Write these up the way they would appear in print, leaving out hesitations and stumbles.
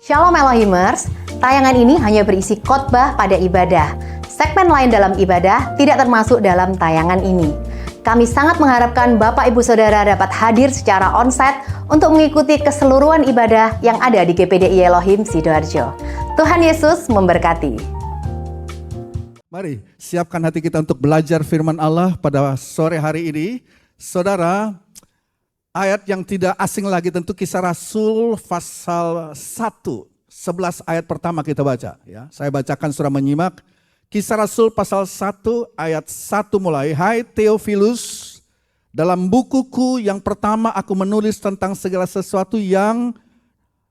Shalom Elohimers, tayangan ini hanya berisi khotbah pada ibadah. Segmen lain dalam ibadah tidak termasuk dalam tayangan ini. Kami sangat mengharapkan Bapak Ibu Saudara dapat hadir secara onsite untuk mengikuti keseluruhan ibadah yang ada di GPDI Elohim Sidoarjo. Tuhan Yesus memberkati. Mari siapkan hati kita untuk belajar firman Allah pada sore hari ini. Saudara, ayat yang tidak asing lagi tentu Kisah Rasul pasal 11 ayat pertama kita baca. Ya, saya bacakan surah menyimak. Kisah Rasul pasal 1 ayat 1 mulai. Hai Theophilus, dalam bukuku yang pertama aku menulis tentang segala sesuatu yang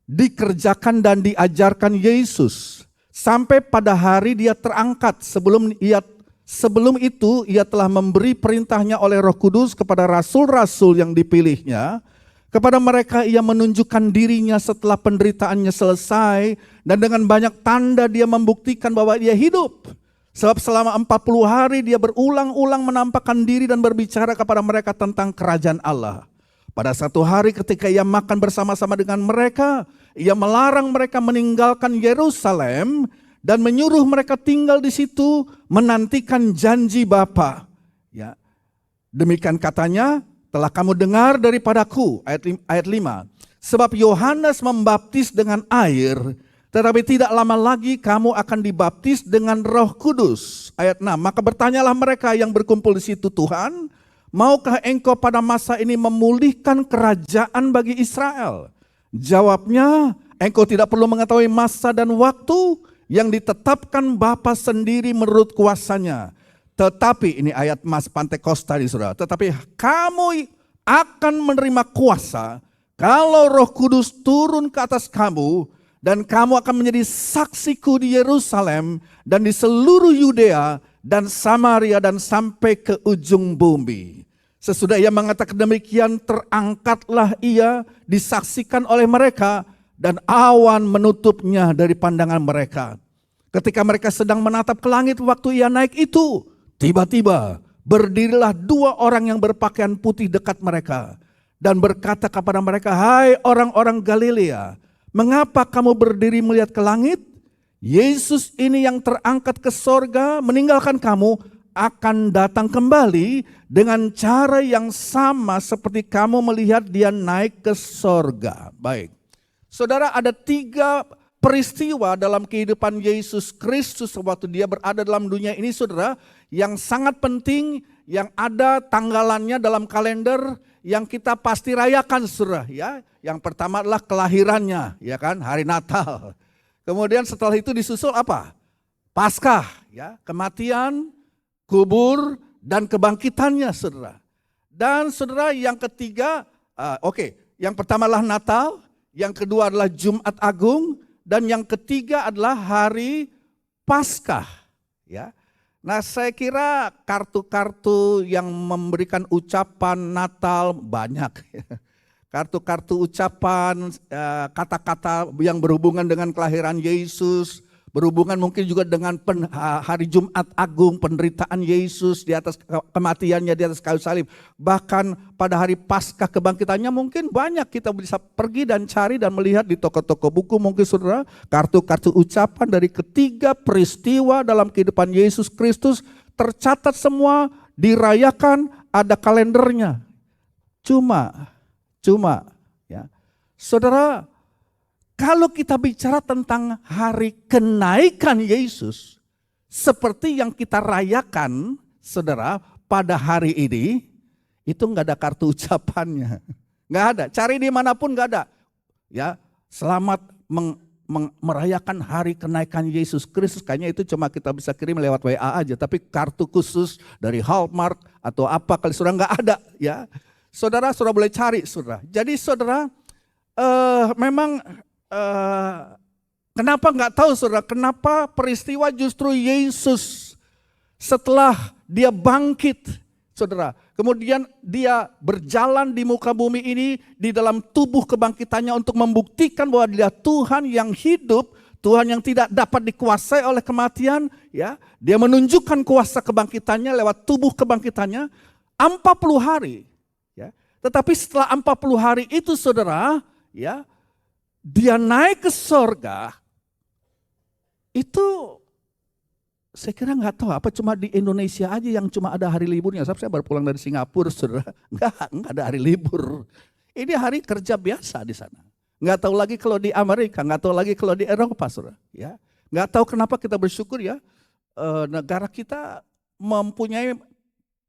dikerjakan dan diajarkan Yesus. Sampai pada hari dia terangkat, sebelum itu ia telah memberi perintahnya oleh Roh Kudus kepada rasul-rasul yang dipilihnya. Kepada mereka ia menunjukkan dirinya setelah penderitaannya selesai, dan dengan banyak tanda dia membuktikan bahwa dia hidup. Sebab selama 40 hari dia berulang-ulang menampakkan diri dan berbicara kepada mereka tentang kerajaan Allah. Pada satu hari ketika ia makan bersama-sama dengan mereka, ia melarang mereka meninggalkan Yerusalem dan menyuruh mereka tinggal di situ menantikan janji Bapa. Ya. Demikian katanya, telah kamu dengar daripadaku, ayat 5. Sebab Yohanes membaptis dengan air, tetapi tidak lama lagi kamu akan dibaptis dengan Roh Kudus. Ayat 6, maka bertanyalah mereka yang berkumpul di situ, Tuhan, maukah engkau pada masa ini memulihkan kerajaan bagi Israel? Jawabnya, engkau tidak perlu mengetahui masa dan waktu yang ditetapkan Bapa sendiri menurut kuasanya. Tetapi, ini ayat Mas Pantekosta di saudara, tetapi kamu akan menerima kuasa kalau Roh Kudus turun ke atas kamu, dan kamu akan menjadi saksiku di Yerusalem dan di seluruh Yudea dan Samaria dan sampai ke ujung bumi. Sesudah ia mengatakan demikian, terangkatlah ia, disaksikan oleh mereka, dan awan menutupnya dari pandangan mereka. Ketika mereka sedang menatap ke langit waktu ia naik itu, tiba-tiba berdirilah 2 orang yang berpakaian putih dekat mereka, dan berkata kepada mereka, hai orang-orang Galilea, mengapa kamu berdiri melihat ke langit? Yesus ini yang terangkat ke sorga meninggalkan kamu akan datang kembali dengan cara yang sama seperti kamu melihat dia naik ke sorga. Baik, saudara, ada 3 peristiwa dalam kehidupan Yesus Kristus waktu dia berada dalam dunia ini, saudara, yang sangat penting, yang ada tanggalannya dalam kalender yang kita pasti rayakan, saudara, ya. Yang pertama adalah kelahirannya, ya kan, hari Natal. Kemudian setelah itu disusul apa? Paskah, ya, kematian, kubur, dan kebangkitannya, saudara. Dan saudara, yang ketiga, yang pertama adalah Natal, yang kedua adalah Jumat Agung, dan yang ketiga adalah hari Paskah, ya. Nah, saya kira kartu-kartu yang memberikan ucapan Natal banyak. Kartu-kartu ucapan, kata-kata yang berhubungan dengan kelahiran Yesus, berhubungan mungkin juga dengan hari Jumat Agung, penderitaan Yesus di atas kematiannya di atas kayu salib. Bahkan pada hari Paskah kebangkitannya mungkin banyak kita bisa pergi dan cari dan melihat di toko-toko buku mungkin, saudara, kartu-kartu ucapan dari ketiga peristiwa dalam kehidupan Yesus Kristus tercatat semua, dirayakan, ada kalendernya. Cuma ya, saudara, kalau kita bicara tentang hari kenaikan Yesus, seperti yang kita rayakan, saudara, pada hari ini, itu enggak ada kartu ucapannya. Enggak ada, cari dimanapun enggak ada. Ya, selamat merayakan hari kenaikan Yesus Kristus, kayaknya itu cuma kita bisa kirim lewat WA aja, tapi kartu khusus dari Hallmark atau apa kali saudara enggak ada, ya. Saudara boleh cari, saudara. Jadi saudara, memang kenapa nggak tahu, saudara, kenapa peristiwa justru Yesus setelah dia bangkit, saudara, kemudian dia berjalan di muka bumi ini di dalam tubuh kebangkitannya untuk membuktikan bahwa dia Tuhan yang hidup, Tuhan yang tidak dapat dikuasai oleh kematian, ya. Dia menunjukkan kuasa kebangkitannya lewat tubuh kebangkitannya 40 hari. Tetapi setelah 40 hari itu, saudara, ya, dia naik ke sorga, itu saya kira nggak tahu apa cuma di Indonesia aja yang cuma ada hari liburnya. Saya baru pulang dari Singapura, saudara. Nggak ada hari libur. Ini hari kerja biasa di sana. Nggak tahu lagi kalau di Amerika, nggak tahu lagi kalau di Eropa, saudara. Ya, nggak tahu kenapa kita bersyukur ya, negara kita mempunyai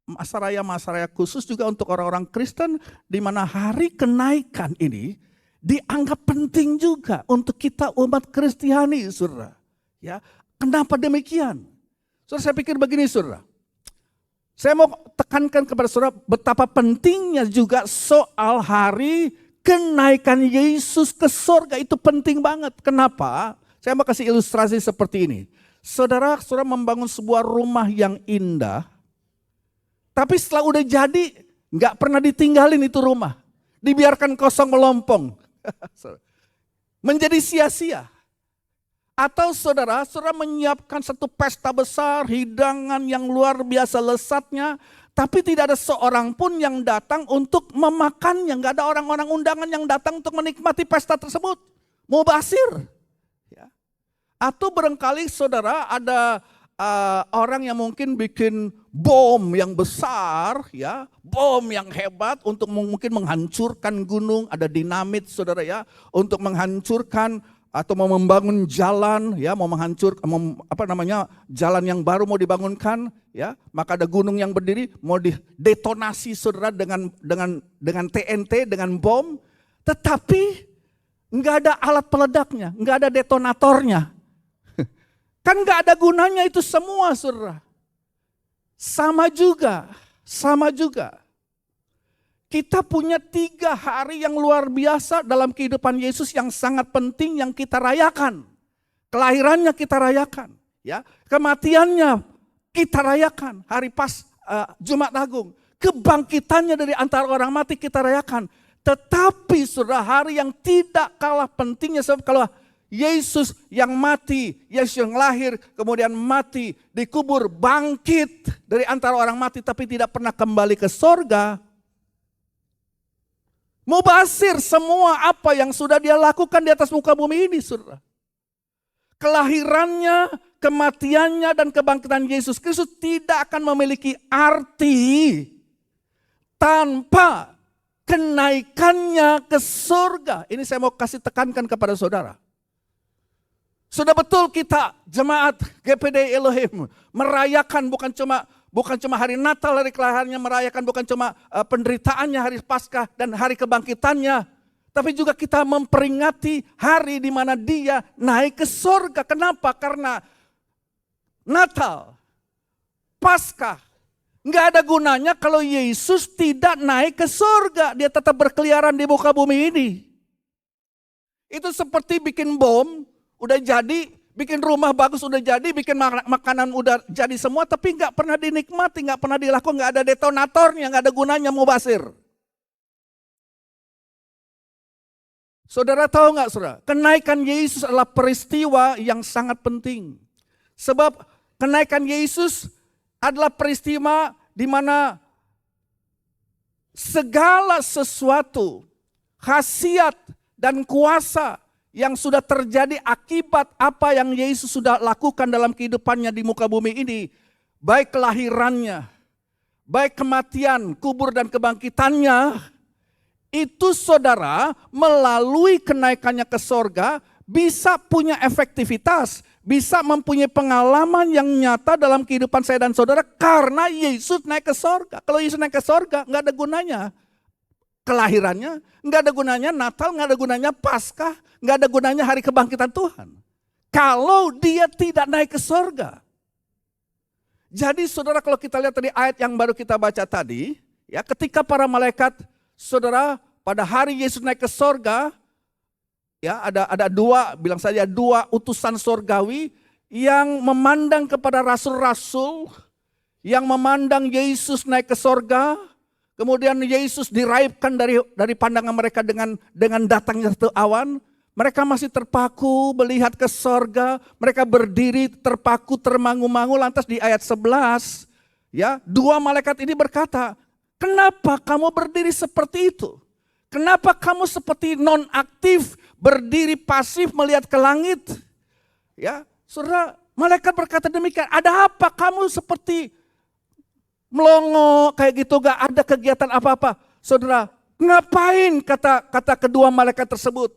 masaraya khusus juga untuk orang-orang Kristen, di mana hari kenaikan ini dianggap penting juga untuk kita umat Kristiani, saudara. Ya, kenapa demikian? Saudara, saya pikir begini, saudara. Saya mau tekankan kepada saudara betapa pentingnya juga soal hari kenaikan Yesus ke sorga. Itu penting banget. Kenapa? Saya mau kasih ilustrasi seperti ini. Saudara membangun sebuah rumah yang indah, tapi setelah udah jadi, nggak pernah ditinggalin itu rumah. Dibiarkan kosong melompong. Menjadi sia-sia. Atau saudara menyiapkan satu pesta besar, hidangan yang luar biasa lezatnya, tapi tidak ada seorang pun yang datang untuk memakannya. Nggak ada orang-orang undangan yang datang untuk menikmati pesta tersebut. Mubazir. Ya. Atau barangkali saudara ada orang yang mungkin bikin bom yang besar, ya, bom yang hebat untuk mungkin menghancurkan gunung, ada dinamit saudara ya, untuk menghancurkan atau mau membangun jalan, ya, mau menghancur, jalan yang baru mau dibangunkan, ya, maka ada gunung yang berdiri mau didetonasi saudara dengan TNT, dengan bom, tetapi nggak ada alat peledaknya, nggak ada detonatornya, kan nggak ada gunanya itu semua, saudara. Sama juga. Kita punya 3 hari yang luar biasa dalam kehidupan Yesus yang sangat penting yang kita rayakan. Kelahirannya kita rayakan, ya. Kematiannya kita rayakan, hari Jumat Agung. Kebangkitannya dari antara orang mati kita rayakan. Tetapi saudara, hari yang tidak kalah pentingnya, sebab kalau Yesus yang mati, Yesus yang lahir, kemudian mati, dikubur, bangkit dari antara orang mati tapi tidak pernah kembali ke sorga. Mubazir semua apa yang sudah dia lakukan di atas muka bumi ini, saudara. Kelahirannya, kematiannya, dan kebangkitan Yesus Kristus tidak akan memiliki arti tanpa kenaikannya ke surga. Ini saya mau kasih tekankan kepada saudara. Sudah betul kita jemaat GPD Elohim merayakan bukan cuma hari Natal, hari kelahirannya, merayakan bukan cuma penderitaannya, hari Paskah dan hari kebangkitannya, tapi juga kita memperingati hari di mana dia naik ke surga. Kenapa? Karena Natal, Paskah nggak ada gunanya kalau Yesus tidak naik ke surga. Dia tetap berkeliaran di muka bumi ini. Itu seperti bikin bom, udah jadi, bikin rumah bagus udah jadi, bikin makanan udah jadi semua, tapi nggak pernah dinikmati, nggak pernah dilakukan, nggak ada detonatornya, nggak ada gunanya, mubazir. Saudara tahu nggak, saudara? Kenaikan Yesus adalah peristiwa yang sangat penting. Sebab kenaikan Yesus adalah peristiwa di mana segala sesuatu, khasiat dan kuasa yang sudah terjadi akibat apa yang Yesus sudah lakukan dalam kehidupannya di muka bumi ini, baik kelahirannya, baik kematian, kubur dan kebangkitannya, itu saudara melalui kenaikannya ke sorga bisa punya efektivitas, bisa mempunyai pengalaman yang nyata dalam kehidupan saya dan saudara karena Yesus naik ke sorga. Kalau Yesus naik ke sorga nggak ada gunanya kelahirannya, nggak ada gunanya Natal, nggak ada gunanya Paskah, nggak ada gunanya hari kebangkitan Tuhan. Kalau dia tidak naik ke sorga. Jadi saudara, kalau kita lihat tadi ayat yang baru kita baca tadi, ya, ketika para malaikat, saudara, pada hari Yesus naik ke sorga, ya, ada bilang saja dua utusan sorgawi yang memandang kepada rasul-rasul, yang memandang Yesus naik ke sorga. Kemudian Yesus diraibkan dari pandangan mereka dengan datangnya satu awan. Mereka masih terpaku melihat ke sorga. Mereka berdiri terpaku termangu-mangu. Lantas di ayat 11, ya, 2 malaikat ini berkata, kenapa kamu berdiri seperti itu? Kenapa kamu seperti non-aktif berdiri pasif melihat ke langit. Ya, saudara, malaikat berkata demikian, ada apa kamu seperti melongo kayak gitu, gak ada kegiatan apa-apa. Saudara, ngapain kata kedua malaikat tersebut?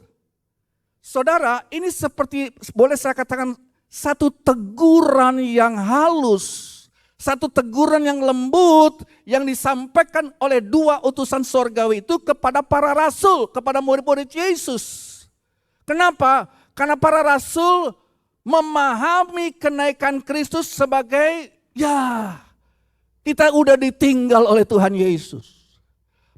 Saudara, ini seperti boleh saya katakan satu teguran yang halus. Satu teguran yang lembut yang disampaikan oleh dua utusan sorgawi itu kepada para rasul, kepada murid-murid Yesus. Kenapa? Karena para rasul memahami kenaikan Kristus sebagai, ya, kita udah ditinggal oleh Tuhan Yesus.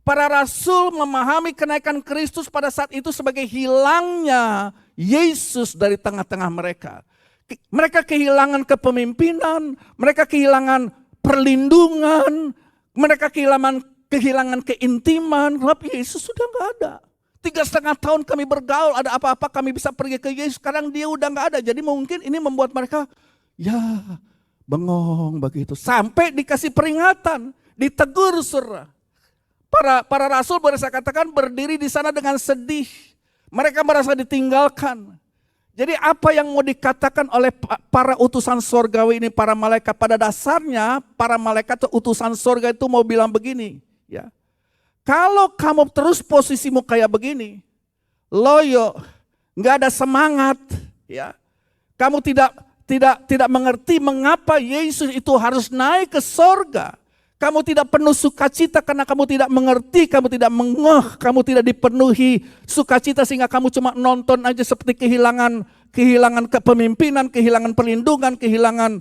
Para rasul memahami kenaikan Kristus pada saat itu sebagai hilangnya Yesus dari tengah-tengah mereka. Mereka kehilangan kepemimpinan, mereka kehilangan perlindungan, mereka kehilangan keintiman. Tapi Yesus sudah gak ada. 3,5 tahun kami bergaul, ada apa-apa kami bisa pergi ke Yesus. Sekarang dia udah gak ada. Jadi mungkin ini membuat mereka, ya, bengong begitu. Sampai dikasih peringatan, ditegur, saudara. Para rasul boleh saya katakan berdiri di sana dengan sedih. Mereka merasa ditinggalkan. Jadi apa yang mau dikatakan oleh para utusan sorgawi ini, para malaikat, pada dasarnya para malaikat atau utusan sorga itu mau bilang begini, ya. Kalau kamu terus posisimu kayak begini, loyo, nggak ada semangat, ya. Kamu tidak mengerti mengapa Yesus itu harus naik ke sorga. Kamu tidak penuh sukacita karena kamu tidak mengerti, kamu tidak mengeh, kamu tidak dipenuhi sukacita sehingga kamu cuma nonton aja seperti kehilangan kepemimpinan, kehilangan perlindungan, kehilangan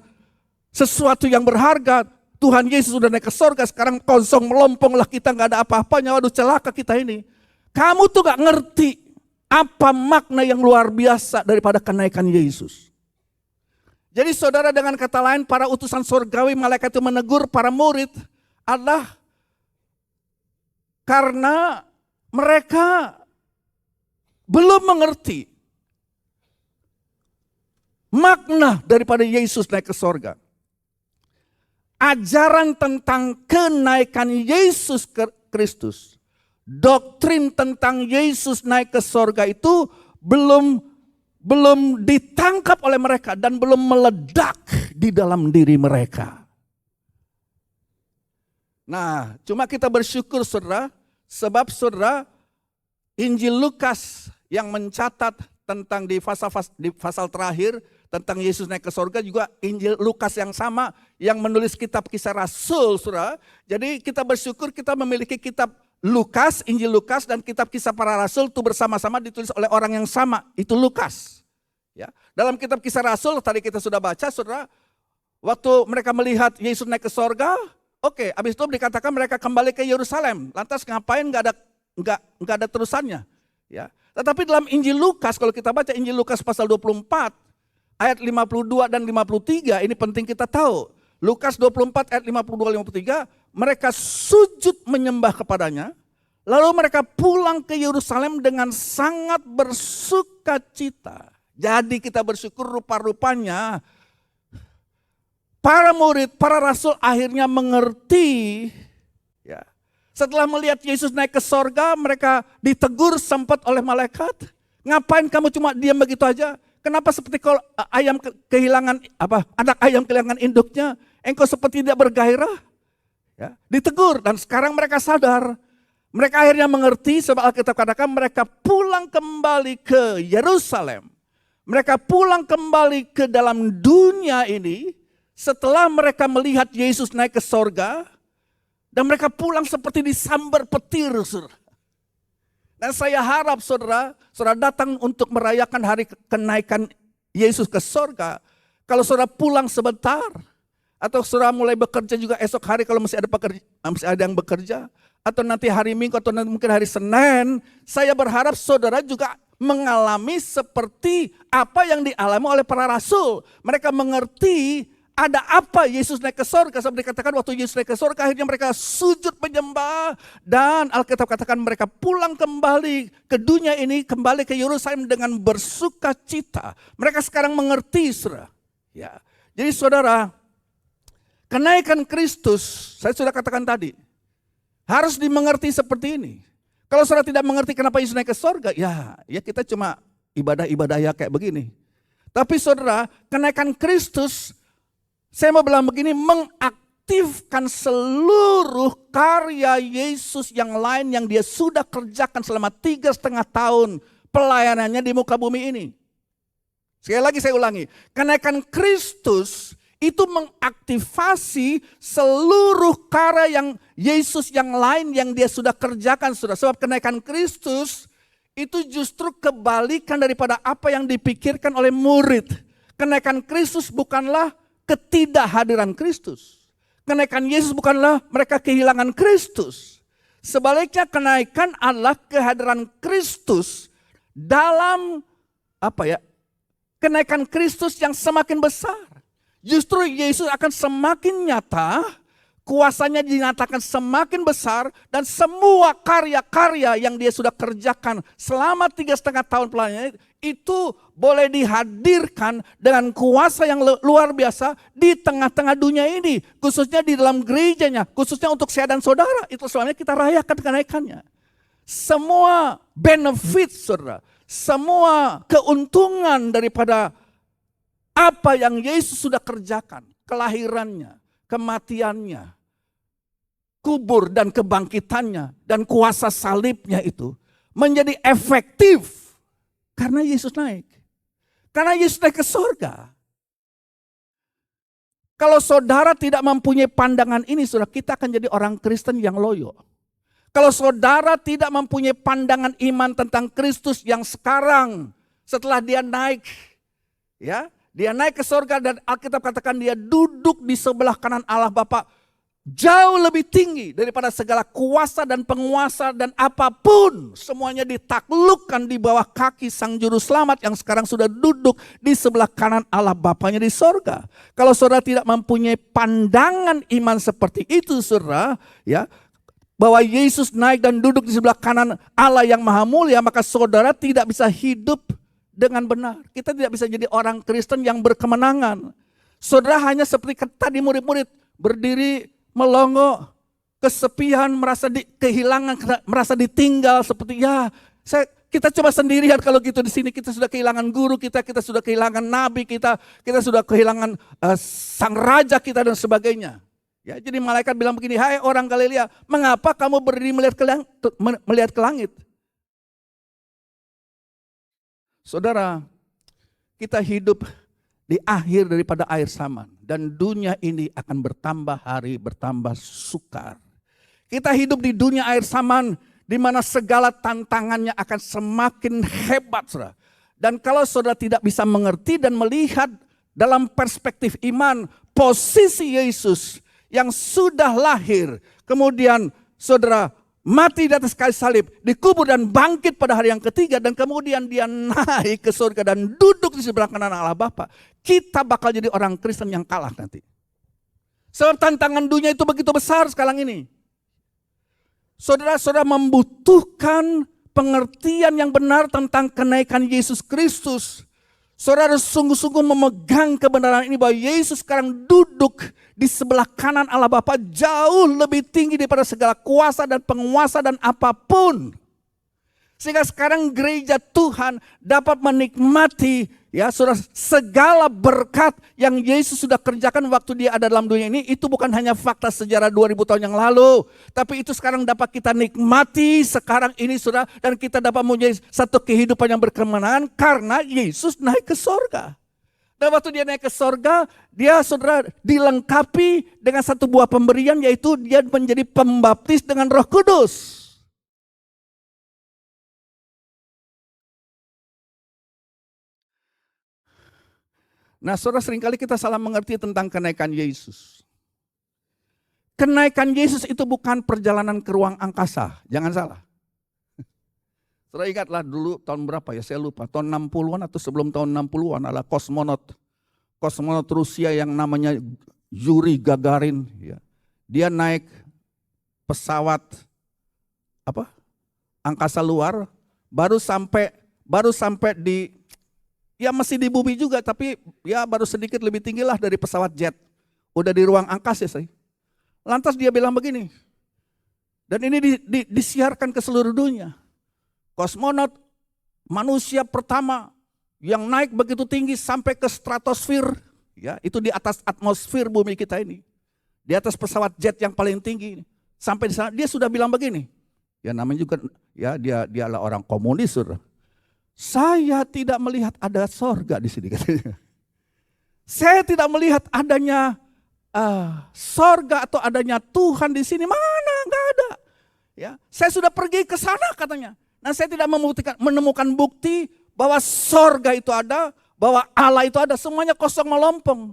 sesuatu yang berharga. Tuhan Yesus sudah naik ke sorga, sekarang kosong melompong lah kita, gak ada apa-apanya, waduh celaka kita ini. Kamu tuh gak ngerti apa makna yang luar biasa daripada kenaikan Yesus. Jadi saudara, dengan kata lain para utusan sorgawi malaikat itu menegur para murid adalah karena mereka belum mengerti makna daripada Yesus naik ke sorga. Ajaran tentang kenaikan Yesus Kristus, doktrin tentang Yesus naik ke sorga itu belum ditangkap oleh mereka dan belum meledak di dalam diri mereka. Nah, cuma kita bersyukur saudara, sebab saudara, Injil Lukas yang mencatat tentang di pasal terakhir tentang Yesus naik ke sorga juga Injil Lukas yang sama yang menulis kitab Kisah Rasul, saudara. Jadi kita bersyukur kita memiliki kitab Lukas, Injil Lukas dan kitab Kisah Para Rasul itu bersama-sama ditulis oleh orang yang sama, itu Lukas. Ya, dalam kitab Kisah Rasul tadi kita sudah baca, saudara, waktu mereka melihat Yesus naik ke sorga, oke, habis itu dikatakan mereka kembali ke Yerusalem. Lantas ngapain? Nggak ada terusannya. Ya, tetapi dalam Injil Lukas, kalau kita baca Injil Lukas pasal 24 ayat 52 dan 53, ini penting kita tahu. Lukas 24 ayat 52-53, mereka sujud menyembah kepadanya, lalu mereka pulang ke Yerusalem dengan sangat bersukacita. Jadi kita bersyukur rupa-rupanya para murid, para rasul akhirnya mengerti. Ya. Setelah melihat Yesus naik ke sorga, mereka ditegur sempat oleh malaikat. Ngapain kamu cuma diam begitu aja? Kenapa seperti kalau anak ayam kehilangan induknya, engkau seperti tidak bergairah? Ya, ditegur dan sekarang mereka sadar. Mereka akhirnya mengerti sebab Alkitab katakan mereka pulang kembali ke Yerusalem. Mereka pulang kembali ke dalam dunia ini setelah mereka melihat Yesus naik ke sorga. Dan mereka pulang seperti disambar petir, saudara. Dan saya harap saudara datang untuk merayakan hari kenaikan Yesus ke sorga. Kalau saudara pulang sebentar, atau saudara mulai bekerja juga esok hari kalau masih ada yang bekerja, atau nanti hari Minggu atau nanti mungkin hari Senin, saya berharap saudara juga mengalami seperti apa yang dialami oleh para rasul. Mereka mengerti ada apa Yesus naik ke sorga. Seperti dikatakan waktu Yesus naik ke sorga akhirnya mereka sujud menyembah. Dan Alkitab katakan mereka pulang kembali ke dunia ini, kembali ke Yerusalem dengan bersukacita. Mereka sekarang mengerti, saudara. Ya. Jadi saudara, kenaikan Kristus, saya sudah katakan tadi, harus dimengerti seperti ini. Kalau saudara tidak mengerti kenapa Yesus naik ke sorga, ya kita cuma ibadah-ibadah ya kayak begini. Tapi saudara, kenaikan Kristus, saya mau bilang begini, mengaktifkan seluruh karya Yesus yang lain yang dia sudah kerjakan selama 3,5 tahun pelayanannya di muka bumi ini. Sekali lagi saya ulangi, kenaikan Kristus itu mengaktifasi seluruh karya yang Yesus yang lain yang dia sudah kerjakan. Sebab kenaikan Kristus itu justru kebalikan daripada apa yang dipikirkan oleh murid. Kenaikan Kristus bukanlah ketidakhadiran Kristus. Kenaikan Yesus bukanlah mereka kehilangan Kristus. Sebaliknya kenaikan adalah kehadiran Kristus dalam kenaikan Kristus yang semakin besar. Justru Yesus akan semakin nyata, kuasanya dinyatakan semakin besar, dan semua karya-karya yang dia sudah kerjakan selama 3,5 tahun pelayanan itu boleh dihadirkan dengan kuasa yang luar biasa di tengah-tengah dunia ini, khususnya di dalam gerejanya, khususnya untuk saya dan saudara. Itu soalnya kita rayakan kenaikannya. Semua benefit, saudara, semua keuntungan daripada apa yang Yesus sudah kerjakan, kelahirannya, kematiannya, kubur dan kebangkitannya, dan kuasa salibnya itu menjadi efektif karena Yesus naik. Karena Yesus naik ke sorga. Kalau saudara tidak mempunyai pandangan ini, saudara, kita akan jadi orang Kristen yang loyo. Kalau saudara tidak mempunyai pandangan iman tentang Kristus yang sekarang setelah dia naik, ya, dia naik ke sorga dan Alkitab katakan dia duduk di sebelah kanan Allah Bapa, jauh lebih tinggi daripada segala kuasa dan penguasa dan apapun. Semuanya ditaklukkan di bawah kaki Sang Juru Selamat yang sekarang sudah duduk di sebelah kanan Allah Bapanya di sorga. Kalau saudara tidak mempunyai pandangan iman seperti itu, saudara, ya, bahwa Yesus naik dan duduk di sebelah kanan Allah yang maha mulia, maka saudara tidak bisa hidup dengan benar. Kita tidak bisa jadi orang Kristen yang berkemenangan. Saudara hanya seperti tadi murid-murid, berdiri melongo, kesepian, merasa kehilangan, merasa ditinggal, seperti kita coba sendirian kalau gitu di sini. Kita sudah kehilangan guru kita sudah kehilangan nabi kita sudah kehilangan sang raja kita dan sebagainya. Ya, jadi malaikat bilang begini, hai orang Galilea, mengapa kamu berdiri melihat ke langit? Saudara, kita hidup di akhir daripada air zaman. Dan dunia ini akan bertambah hari, bertambah sukar. Kita hidup di dunia air zaman di mana segala tantangannya akan semakin hebat, saudara. Dan kalau saudara tidak bisa mengerti dan melihat dalam perspektif iman, posisi Yesus yang sudah lahir, kemudian saudara mati di atas kayu salib, dikubur dan bangkit pada hari yang ketiga, dan kemudian dia naik ke surga dan duduk di sebelah kanan Allah Bapa. Kita bakal jadi orang Kristen yang kalah nanti. Sebab tantangan dunia itu begitu besar sekarang ini. Saudara-saudara membutuhkan pengertian yang benar tentang kenaikan Yesus Kristus. Saudara harus sungguh-sungguh memegang kebenaran ini bahwa Yesus sekarang duduk di sebelah kanan Allah Bapa jauh lebih tinggi daripada segala kuasa dan penguasa dan apapun. Sehingga sekarang gereja Tuhan dapat menikmati, ya saudara, segala berkat yang Yesus sudah kerjakan waktu dia ada dalam dunia ini. Itu bukan hanya fakta sejarah 2000 tahun yang lalu, tapi itu sekarang dapat kita nikmati sekarang ini, saudara, dan kita dapat mempunyai satu kehidupan yang berkemenangan karena Yesus naik ke sorga. Dan waktu dia naik ke sorga, dia, saudara, dilengkapi dengan satu buah pemberian, yaitu dia menjadi pembaptis dengan Roh Kudus. Nah, saudara, seringkali kita salah mengerti tentang kenaikan Yesus. Kenaikan Yesus itu bukan perjalanan ke ruang angkasa, jangan salah. Saudara ingatlah dulu tahun berapa ya, saya lupa, tahun 60-an atau sebelum tahun 60-an adalah kosmonot Rusia yang namanya Yuri Gagarin. Ya. Dia naik pesawat angkasa luar, baru sampai di, ya masih di bumi juga, tapi ya baru sedikit lebih tinggi lah dari pesawat jet. Udah di ruang angkasa sih. Lantas dia bilang begini, Dan ini disiarkan ke seluruh dunia. Kosmonot, manusia pertama yang naik begitu tinggi sampai ke stratosfer, ya, itu di atas atmosfer bumi kita ini. Di atas pesawat jet yang paling tinggi. Sampai di sana dia sudah bilang begini. Ya namanya juga ya dia adalah orang komunis. Saya tidak melihat ada sorga di sini katanya. Saya tidak melihat adanya sorga atau adanya Tuhan di sini. Mana? Enggak ada. Ya, saya sudah pergi ke sana katanya. Nah, saya tidak menemukan bukti bahwa sorga itu ada, bahwa Allah itu ada. Semuanya kosong melompong.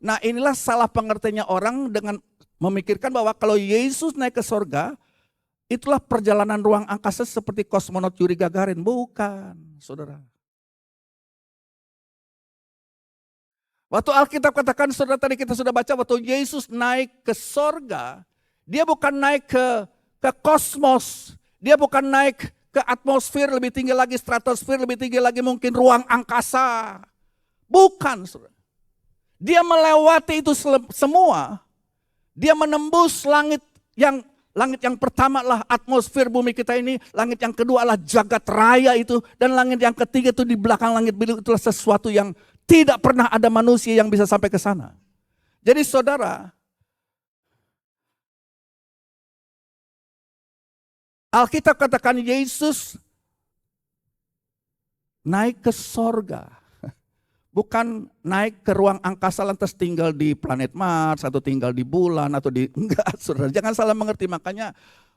Nah, inilah salah pengertiannya orang dengan memikirkan bahwa kalau Yesus naik ke sorga, itulah perjalanan ruang angkasa seperti kosmonot Yuri Gagarin. Bukan, saudara. Waktu Alkitab katakan, saudara, tadi kita sudah baca, waktu Yesus naik ke sorga, dia bukan naik ke kosmos, dia bukan naik ke atmosfer lebih tinggi lagi, stratosfer lebih tinggi lagi, mungkin ruang angkasa. Bukan, saudara. Dia melewati itu semua, dia menembus langit yang pertama lah atmosfer bumi kita ini, langit yang kedua adalah jagat raya itu, dan langit yang ketiga itu di belakang langit biru itulah sesuatu yang tidak pernah ada manusia yang bisa sampai ke sana. Jadi saudara, Alkitab katakan Yesus naik ke sorga. Bukan naik ke ruang angkasa lantas tinggal di planet Mars atau tinggal di bulan atau enggak, saudara. Jangan salah mengerti, makanya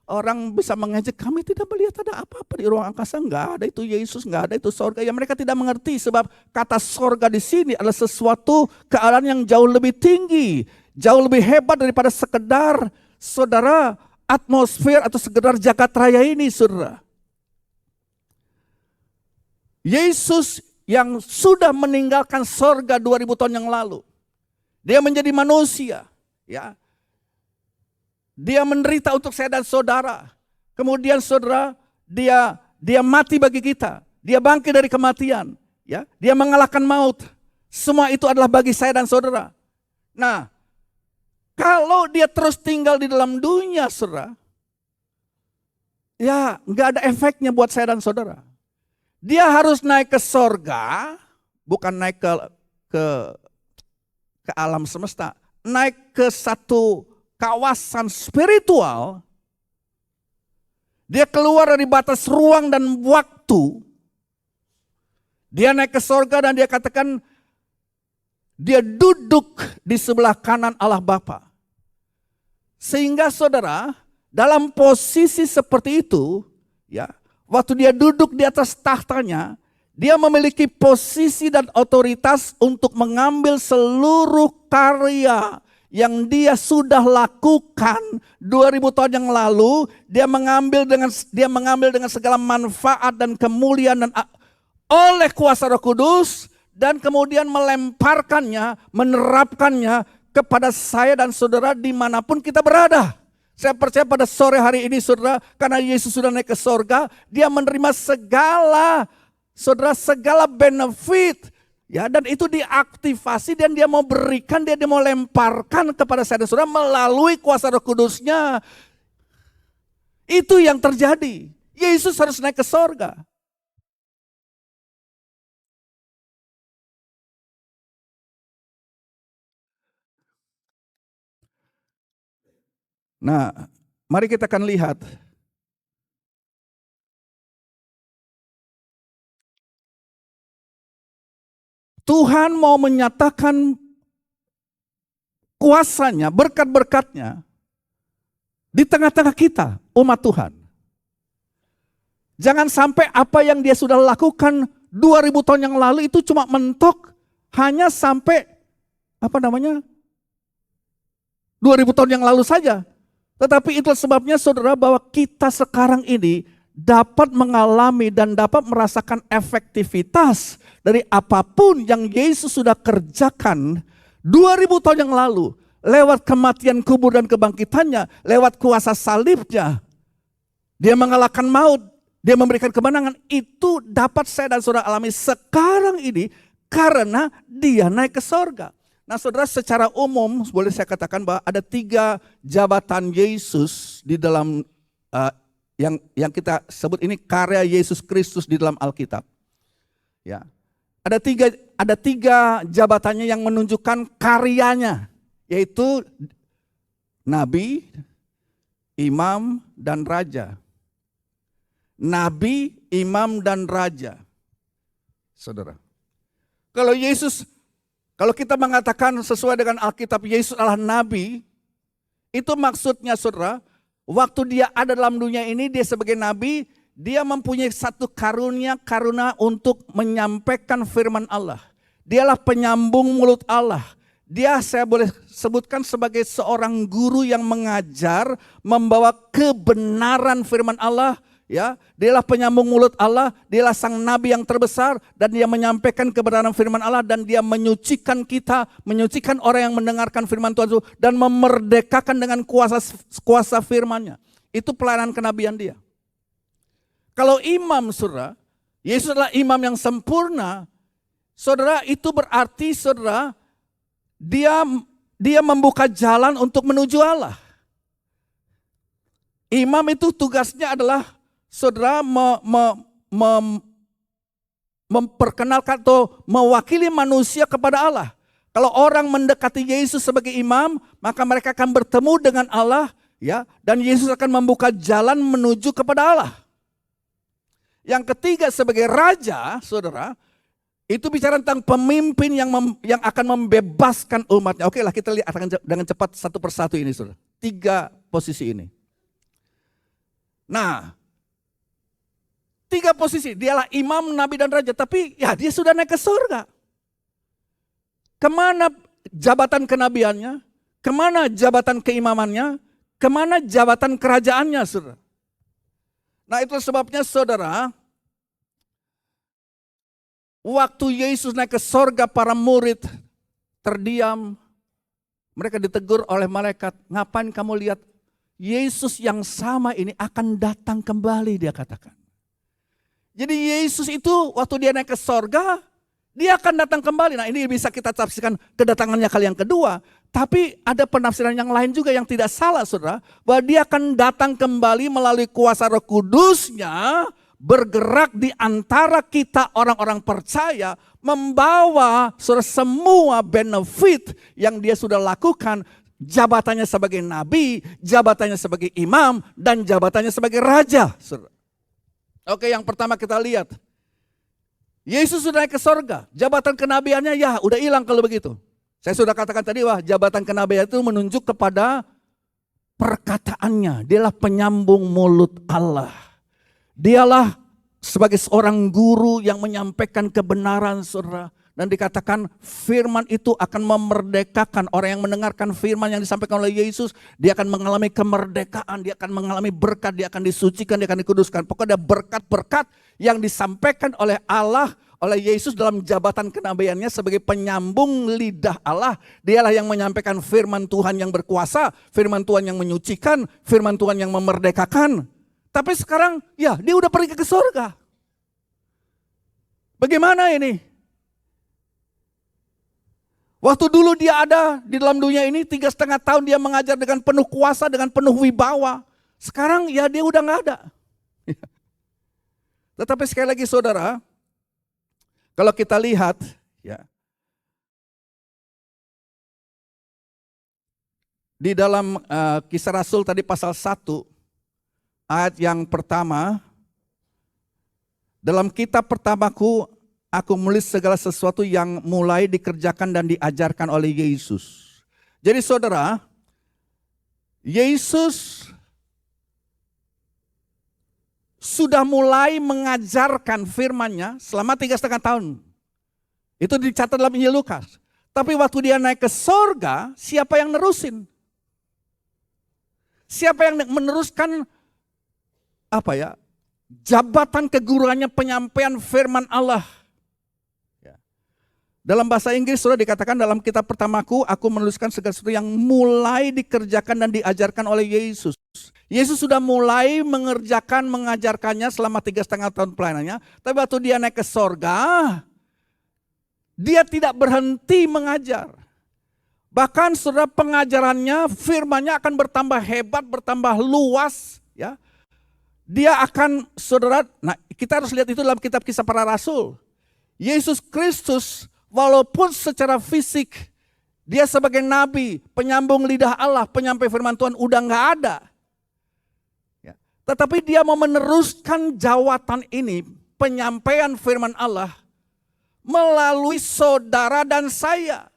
orang bisa mengejek, kami tidak melihat ada apa-apa di ruang angkasa, enggak ada itu Yesus, enggak ada itu sorga. Ya mereka tidak mengerti sebab kata sorga di sini adalah sesuatu keadaan yang jauh lebih tinggi, jauh lebih hebat daripada sekedar saudara atmosfer atau sekedar jagat raya ini, saudara. Yesus yang sudah meninggalkan sorga 2000 tahun yang lalu. Dia menjadi manusia, ya. Dia menderita untuk saya dan saudara. Kemudian saudara, dia mati bagi kita. Dia bangkit dari kematian, ya. Dia mengalahkan maut. Semua itu adalah bagi saya dan saudara. Nah, kalau dia terus tinggal di dalam dunia, saudara, ya nggak ada efeknya buat saya dan saudara. Dia harus naik ke sorga, bukan naik ke alam semesta, naik ke satu kawasan spiritual. Dia keluar dari batas ruang dan waktu. Dia naik ke sorga dan dia katakan, dia duduk di sebelah kanan Allah Bapa. Sehingga saudara, dalam posisi seperti itu, ya, waktu dia duduk di atas tahtanya, dia memiliki posisi dan otoritas untuk mengambil seluruh karya yang dia sudah lakukan 2000 tahun yang lalu. Dia mengambil dengan segala manfaat dan kemuliaan dan oleh kuasa Roh Kudus, dan kemudian melemparkannya, menerapkannya kepada saya dan saudara dimanapun kita berada. Saya percaya pada sore hari ini saudara, karena Yesus sudah naik ke sorga, dia menerima segala benefit, ya, dan itu diaktifasi dan dia mau berikan, dia mau lemparkan kepada saya dan saudara melalui kuasa Roh Kudusnya. Itu yang terjadi. Yesus harus naik ke sorga. Nah, mari kita akan lihat. Tuhan mau menyatakan kuasanya, berkat-berkatnya di tengah-tengah kita, umat Tuhan. Jangan sampai apa yang dia sudah lakukan 2000 tahun yang lalu itu cuma mentok hanya sampai 2000 tahun yang lalu saja. Tetapi itulah sebabnya saudara bahwa kita sekarang ini dapat mengalami dan dapat merasakan efektivitas dari apapun yang Yesus sudah kerjakan 2000 tahun yang lalu. Lewat kematian, kubur dan kebangkitannya, lewat kuasa salibnya. Dia mengalahkan maut, dia memberikan kemenangan. Itu dapat saya dan saudara alami sekarang ini karena dia naik ke sorga. Nah saudara, secara umum boleh saya katakan bahwa ada 3 jabatan Yesus di dalam yang kita sebut ini karya Yesus Kristus di dalam Alkitab. Ya. Ada tiga jabatannya yang menunjukkan karyanya, yaitu nabi, imam, dan raja. Nabi, imam, dan raja. Saudara. Kalau kita mengatakan sesuai dengan Alkitab Yesus adalah nabi, itu maksudnya saudara, waktu dia ada dalam dunia ini, dia sebagai nabi, dia mempunyai satu karunia untuk menyampaikan firman Allah. Dialah penyambung mulut Allah. Dia, saya boleh sebutkan sebagai seorang guru yang mengajar, membawa kebenaran firman Allah. Ya, dialah penyambung mulut Allah, dialah sang nabi yang terbesar, dan dia menyampaikan kebenaran firman Allah, dan dia menyucikan kita, menyucikan orang yang mendengarkan firman Tuhan itu, dan memerdekakan dengan kuasa firman-Nya. Itu pelayanan kenabian dia. Kalau imam saudara, Yesus adalah imam yang sempurna, saudara, itu berarti saudara, dia membuka jalan untuk menuju Allah. Imam itu tugasnya adalah saudara memperkenalkan atau mewakili manusia kepada Allah. Kalau orang mendekati Yesus sebagai imam, maka mereka akan bertemu dengan Allah, ya, dan Yesus akan membuka jalan menuju kepada Allah. Yang ketiga sebagai raja, saudara, itu bicara tentang pemimpin yang akan membebaskan umatnya. Oke lah, kita lihat dengan cepat satu persatu ini, saudara. 3 posisi ini. Nah, 3 posisi, dialah imam, nabi, dan raja. Tapi ya dia sudah naik ke surga. Kemana jabatan kenabiannya? Kemana jabatan keimamannya? Kemana jabatan kerajaannya, saudara? Nah itu sebabnya saudara, waktu Yesus naik ke sorga, para murid terdiam. Mereka ditegur oleh malaikat, ngapain kamu lihat Yesus yang sama ini akan datang kembali, dia katakan. Jadi Yesus itu waktu dia naik ke sorga, dia akan datang kembali. Nah ini bisa kita tafsirkan kedatangannya kali yang kedua. Tapi ada penafsiran yang lain juga yang tidak salah, saudara. Bahwa dia akan datang kembali melalui kuasa Roh Kudus-Nya, bergerak di antara kita orang-orang percaya, membawa saudara semua benefit yang dia sudah lakukan. Jabatannya sebagai nabi, jabatannya sebagai imam, dan jabatannya sebagai raja, saudara. Oke, yang pertama kita lihat. Yesus sudah naik ke sorga, jabatan kenabiannya ya udah hilang kalau begitu. Saya sudah katakan tadi, wah jabatan kenabian itu menunjuk kepada perkataannya. Dialah penyambung mulut Allah. Dialah sebagai seorang guru yang menyampaikan kebenaran, saudara. Dan dikatakan firman itu akan memerdekakan orang yang mendengarkan firman yang disampaikan oleh Yesus. Dia akan mengalami kemerdekaan, dia akan mengalami berkat, dia akan disucikan, dia akan dikuduskan. Pokoknya ada berkat-berkat yang disampaikan oleh Allah, oleh Yesus dalam jabatan kenabiannya sebagai penyambung lidah Allah. Dialah yang menyampaikan firman Tuhan yang berkuasa, firman Tuhan yang menyucikan, firman Tuhan yang memerdekakan. Tapi sekarang ya dia udah pergi ke surga. Bagaimana ini? Waktu dulu dia ada di dalam dunia ini 3,5 tahun dia mengajar dengan penuh kuasa, dengan penuh wibawa. Sekarang ya dia udah gak ada. Tetapi sekali lagi saudara, kalau kita lihat ya, di dalam Kisah Rasul tadi pasal 1 ayat yang pertama, dalam kitab pertamaku aku menulis segala sesuatu yang mulai dikerjakan dan diajarkan oleh Yesus. Jadi saudara, Yesus sudah mulai mengajarkan firman-Nya selama 3,5 tahun. Itu dicatat dalam Injil Lukas. Tapi waktu dia naik ke sorga, siapa yang nerusin? Siapa yang meneruskan jabatan keguruannya, penyampaian firman Allah? Dalam bahasa Inggris sudah dikatakan dalam kitab pertamaku, aku menuliskan segala sesuatu yang mulai dikerjakan dan diajarkan oleh Yesus. Yesus sudah mulai mengajarkannya selama 3,5 tahun pelayanannya. Tapi waktu dia naik ke sorga, dia tidak berhenti mengajar. Bahkan saudara pengajarannya, firman-Nya akan bertambah hebat, bertambah luas. Ya, dia akan saudara, nah kita harus lihat itu dalam kitab Kisah Para Rasul. Yesus Kristus walaupun secara fisik dia sebagai nabi, penyambung lidah Allah, penyampai firman Tuhan udah gak ada. Ya, tetapi dia mau meneruskan jawatan ini, penyampaian firman Allah melalui saudara dan saya.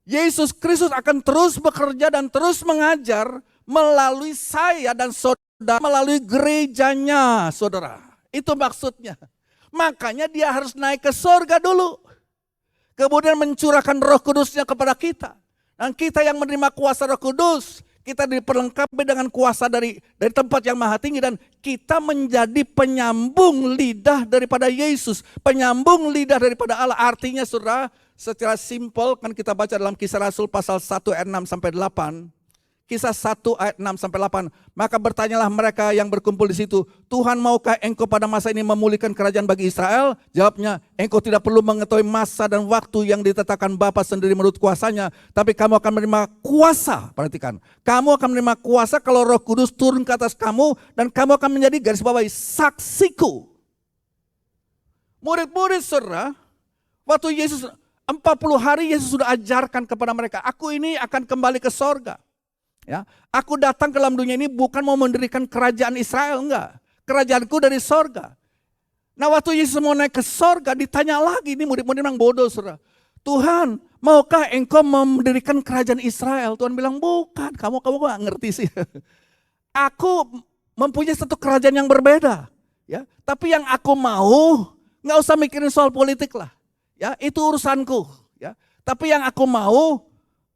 Yesus Kristus akan terus bekerja dan terus mengajar melalui saya dan saudara, melalui gerejanya saudara. Itu maksudnya. Makanya dia harus naik ke sorga dulu. Kemudian mencurahkan Roh Kudusnya kepada kita. Dan kita yang menerima kuasa Roh Kudus, kita diperlengkapi dengan kuasa dari tempat yang maha tinggi. Dan kita menjadi penyambung lidah daripada Yesus. Penyambung lidah daripada Allah. Artinya saudara, secara simpel kan kita baca dalam Kisah Rasul pasal 1 ayat 6 sampai 8. Kisah 1 ayat 6 sampai 8. Maka bertanyalah mereka yang berkumpul di situ, Tuhan maukah engkau pada masa ini memulihkan kerajaan bagi Israel? Jawabnya, engkau tidak perlu mengetahui masa dan waktu yang ditetapkan Bapa sendiri menurut kuasanya. Tapi kamu akan menerima kuasa, perhatikan. Kamu akan menerima kuasa kalau Roh Kudus turun ke atas kamu. Dan kamu akan menjadi garis bawahi saksiku. Murid-murid saudara, waktu Yesus 40 hari Yesus sudah ajarkan kepada mereka, aku ini akan kembali ke sorga. Ya, aku datang ke dalam dunia ini bukan mau mendirikan kerajaan Israel, enggak. Kerajaanku dari sorga. Nah waktu Yesus mau naik ke sorga, ditanya lagi, ini murid-murid memang bodoh saudara. Tuhan, maukah engkau mendirikan kerajaan Israel? Tuhan bilang, bukan, kamu gak ngerti sih. Aku mempunyai satu kerajaan yang berbeda. Ya, tapi yang aku mau, gak usah mikirin soal politik lah. Ya, itu urusanku. Ya, tapi yang aku mau,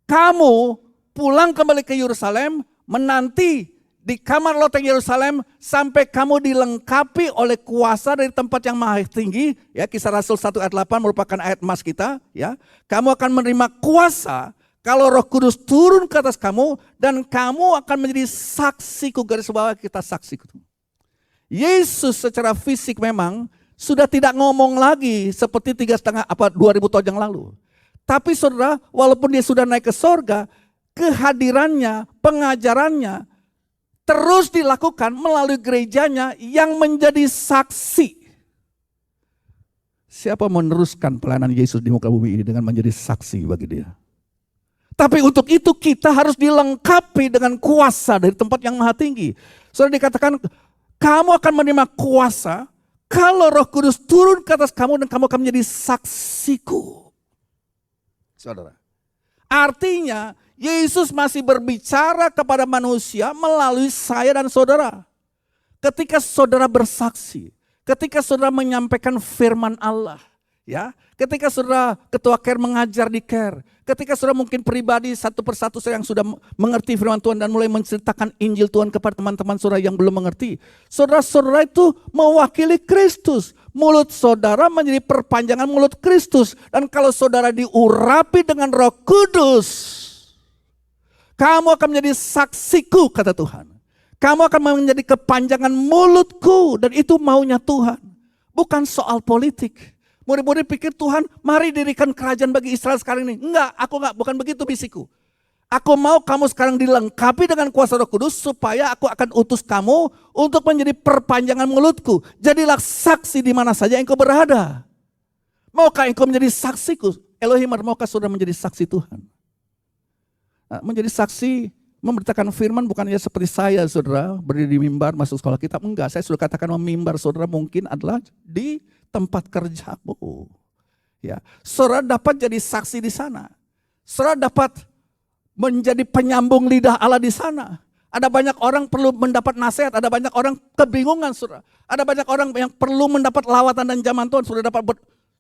kamu pulang kembali ke Yerusalem, menanti di kamar loteng Yerusalem sampai kamu dilengkapi oleh kuasa dari tempat yang maha tinggi. Ya, Kisah Rasul 1 ayat 8 merupakan ayat emas kita. Ya, kamu akan menerima kuasa kalau Roh Kudus turun ke atas kamu dan kamu akan menjadi saksiku. Garis bawah kita saksiku. Yesus secara fisik memang sudah tidak ngomong lagi seperti 2000 tahun yang lalu. Tapi saudara, walaupun dia sudah naik ke sorga, kehadirannya, pengajarannya terus dilakukan melalui gerejanya yang menjadi saksi. Siapa meneruskan pelayanan Yesus di muka bumi ini dengan menjadi saksi bagi dia? Tapi untuk itu kita harus dilengkapi dengan kuasa dari tempat yang maha tinggi. Saudara, dikatakan kamu akan menerima kuasa kalau Roh Kudus turun ke atas kamu dan kamu akan menjadi saksiku. Saudara, artinya Yesus masih berbicara kepada manusia melalui saya dan saudara. Ketika saudara bersaksi, ketika saudara menyampaikan firman Allah, ya, ketika saudara ketua care mengajar di care, ketika saudara mungkin pribadi satu persatu yang sudah mengerti firman Tuhan dan mulai menceritakan Injil Tuhan kepada teman-teman saudara yang belum mengerti, saudara-saudara itu mewakili Kristus. Mulut saudara menjadi perpanjangan mulut Kristus. Dan kalau saudara diurapi dengan Roh Kudus, kamu akan menjadi saksiku, kata Tuhan. Kamu akan menjadi kepanjangan mulutku, dan itu maunya Tuhan. Bukan soal politik. Murid-murid pikir Tuhan, mari dirikan kerajaan bagi Israel sekarang ini. Enggak, bukan begitu bisiku. Aku mau kamu sekarang dilengkapi dengan kuasa Roh Kudus supaya aku akan utus kamu untuk menjadi perpanjangan mulutku. Jadilah saksi di mana saja engkau berada. Maukah engkau menjadi saksiku? Elohim, maukah saudara menjadi saksi Tuhan? Menjadi saksi, memberitakan firman bukan hanya seperti saya saudara, berdiri di mimbar masuk sekolah kitab. Enggak, saya sudah katakan mimbar saudara mungkin adalah di tempat kerjamu. Ya, saudara dapat jadi saksi di sana. Saudara dapat menjadi penyambung lidah Allah di sana. Ada banyak orang perlu mendapat nasihat, ada banyak orang kebingungan saudara. Ada banyak orang yang perlu mendapat lawatan dan zaman Tuhan.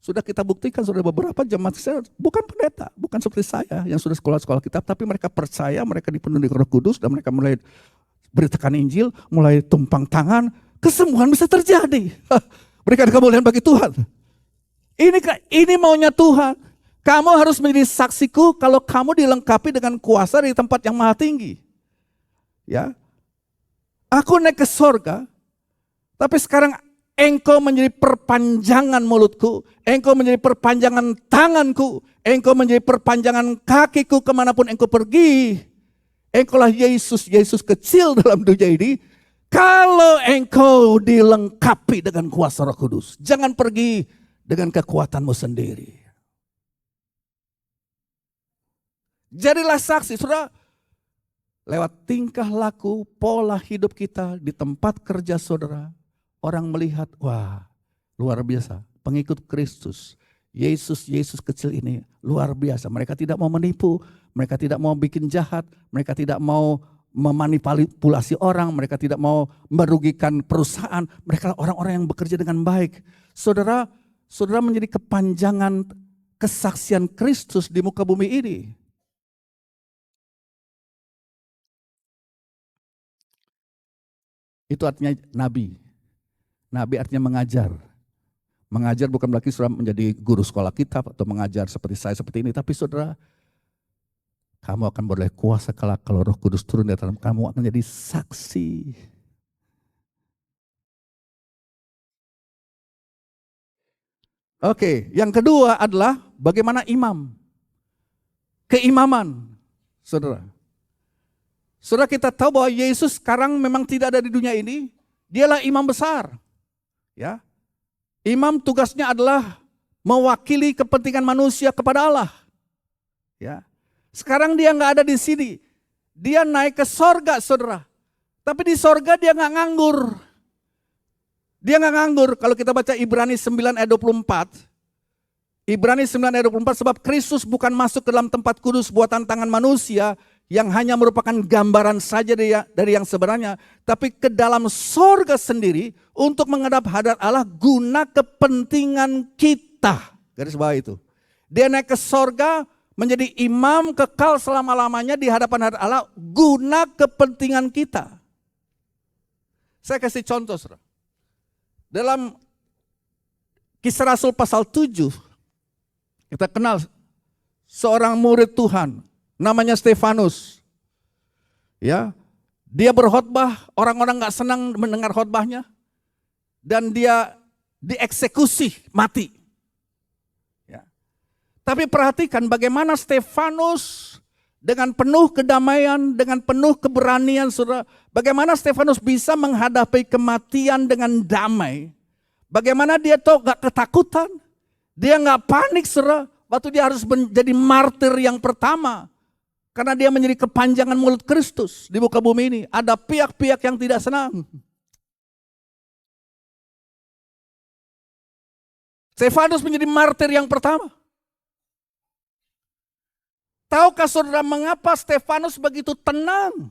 Sudah kita buktikan saudara, beberapa jemaat saya bukan pendeta, bukan seperti saya yang sudah sekolah kitab, tapi mereka percaya, mereka dipenuhi Roh Kudus dan mereka mulai beritakan Injil, mulai tumpang tangan, kesembuhan bisa terjadi. Berikan kemuliaan bagi Tuhan. Ini maunya Tuhan. Kamu harus menjadi saksiku kalau kamu dilengkapi dengan kuasa dari tempat yang maha tinggi. Ya, aku naik ke sorga, tapi sekarang engkau menjadi perpanjangan mulutku, engkau menjadi perpanjangan tanganku, engkau menjadi perpanjangan kakiku kemanapun engkau pergi. Engkaulah Yesus, Yesus kecil dalam dunia ini. Kalau engkau dilengkapi dengan kuasa Roh Kudus, jangan pergi dengan kekuatanmu sendiri. Jadilah saksi, saudara, lewat tingkah laku, pola hidup kita di tempat kerja saudara, orang melihat, wah luar biasa, pengikut Kristus, Yesus kecil ini luar biasa. Mereka tidak mau menipu, mereka tidak mau bikin jahat, mereka tidak mau memanipulasi orang, mereka tidak mau merugikan perusahaan, mereka orang-orang yang bekerja dengan baik. Saudara menjadi kepanjangan kesaksian Kristus di muka bumi ini. Itu artinya nabi. Nabi artinya mengajar. Mengajar bukan berarti saudara menjadi guru sekolah kitab atau mengajar seperti saya seperti ini. Tapi saudara, kamu akan beroleh kuasa kalau Roh Kudus turun di dalam kamu, akan menjadi saksi. Oke, yang kedua adalah bagaimana imam. Keimaman, saudara. Saudara, kita tahu bahwa Yesus sekarang memang tidak ada di dunia ini. Dialah imam besar. Ya. Imam tugasnya adalah mewakili kepentingan manusia kepada Allah. Ya. Sekarang dia nggak ada di sini. Dia naik ke sorga, saudara. Tapi di sorga dia nggak nganggur. Dia nggak nganggur. Kalau kita baca Ibrani 9 ayat 24. Ibrani 9 ayat 24, sebab Kristus bukan masuk ke dalam tempat kudus buatan tangan manusia yang hanya merupakan gambaran saja dari yang sebenarnya, tapi ke dalam sorga sendiri untuk menghadap hadirat Allah guna kepentingan kita. Garis bawah itu. Dia naik ke sorga menjadi imam kekal selama-lamanya di hadapan hadirat Allah guna kepentingan kita. Saya kasih contoh, saudara. Dalam Kisah Rasul pasal 7, kita kenal seorang murid Tuhan, namanya Stefanus. Ya, dia berkhotbah, orang-orang nggak senang mendengar khotbahnya, dan dia dieksekusi mati. Ya. Tapi perhatikan bagaimana Stefanus dengan penuh kedamaian, dengan penuh keberanian, saudara. Bagaimana Stefanus bisa menghadapi kematian dengan damai. Bagaimana dia tuh gak ketakutan. Dia gak panik, saudara. Waktu dia harus menjadi martir yang pertama. Karena dia menjadi kepanjangan mulut Kristus di muka bumi ini. Ada pihak-pihak yang tidak senang. Stefanus menjadi martir yang pertama. Tahukah saudara mengapa Stefanus begitu tenang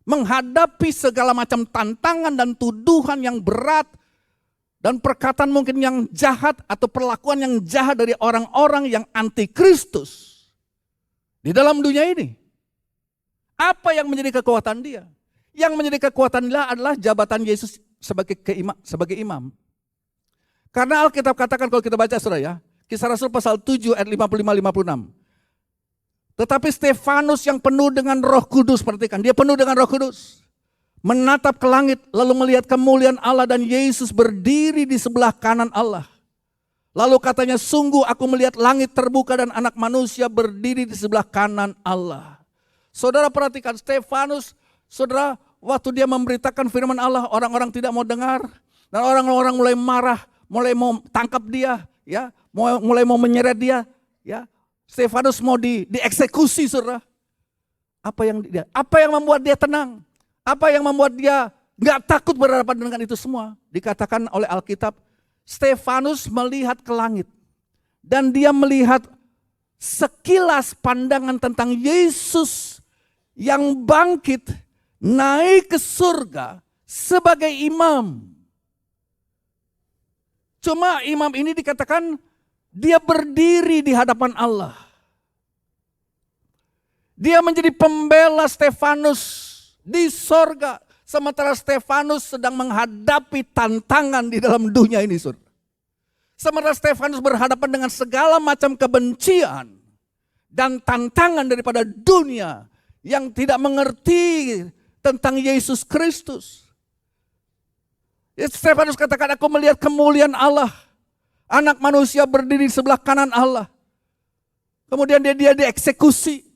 menghadapi segala macam tantangan dan tuduhan yang berat dan perkataan mungkin yang jahat atau perlakuan yang jahat dari orang-orang yang anti Kristus di dalam dunia ini? Apa yang menjadi kekuatan dia? Yang menjadi kekuatan dia adalah jabatan Yesus sebagai imam. Karena Alkitab katakan, kalau kita baca saudara ya, Kisah Rasul pasal 7 ayat 55-56. Tetapi Stefanus yang penuh dengan Roh Kudus, perhatikan, dia penuh dengan Roh Kudus. Menatap ke langit, lalu melihat kemuliaan Allah dan Yesus berdiri di sebelah kanan Allah. Lalu katanya, sungguh aku melihat langit terbuka dan anak manusia berdiri di sebelah kanan Allah. Saudara perhatikan, Stefanus, saudara, waktu dia memberitakan firman Allah, orang-orang tidak mau dengar. Dan orang-orang mulai marah, mulai mau tangkap dia, ya, mulai mau menyeret dia, ya. Stefanus mau dieksekusi, saudara. Apa yang membuat dia tenang? Apa yang membuat dia nggak takut berhadapan dengan itu semua? Dikatakan oleh Alkitab, Stefanus melihat ke langit dan dia melihat sekilas pandangan tentang Yesus yang bangkit naik ke surga sebagai imam. Cuma imam ini dikatakan dia berdiri di hadapan Allah. Dia menjadi pembela Stefanus di sorga. Sementara Stefanus sedang menghadapi tantangan di dalam dunia ini, saudara. Sementara Stefanus berhadapan dengan segala macam kebencian dan tantangan daripada dunia yang tidak mengerti tentang Yesus Kristus. Stefanus katakan, aku melihat kemuliaan Allah. Anak manusia berdiri di sebelah kanan Allah. Kemudian dia dieksekusi.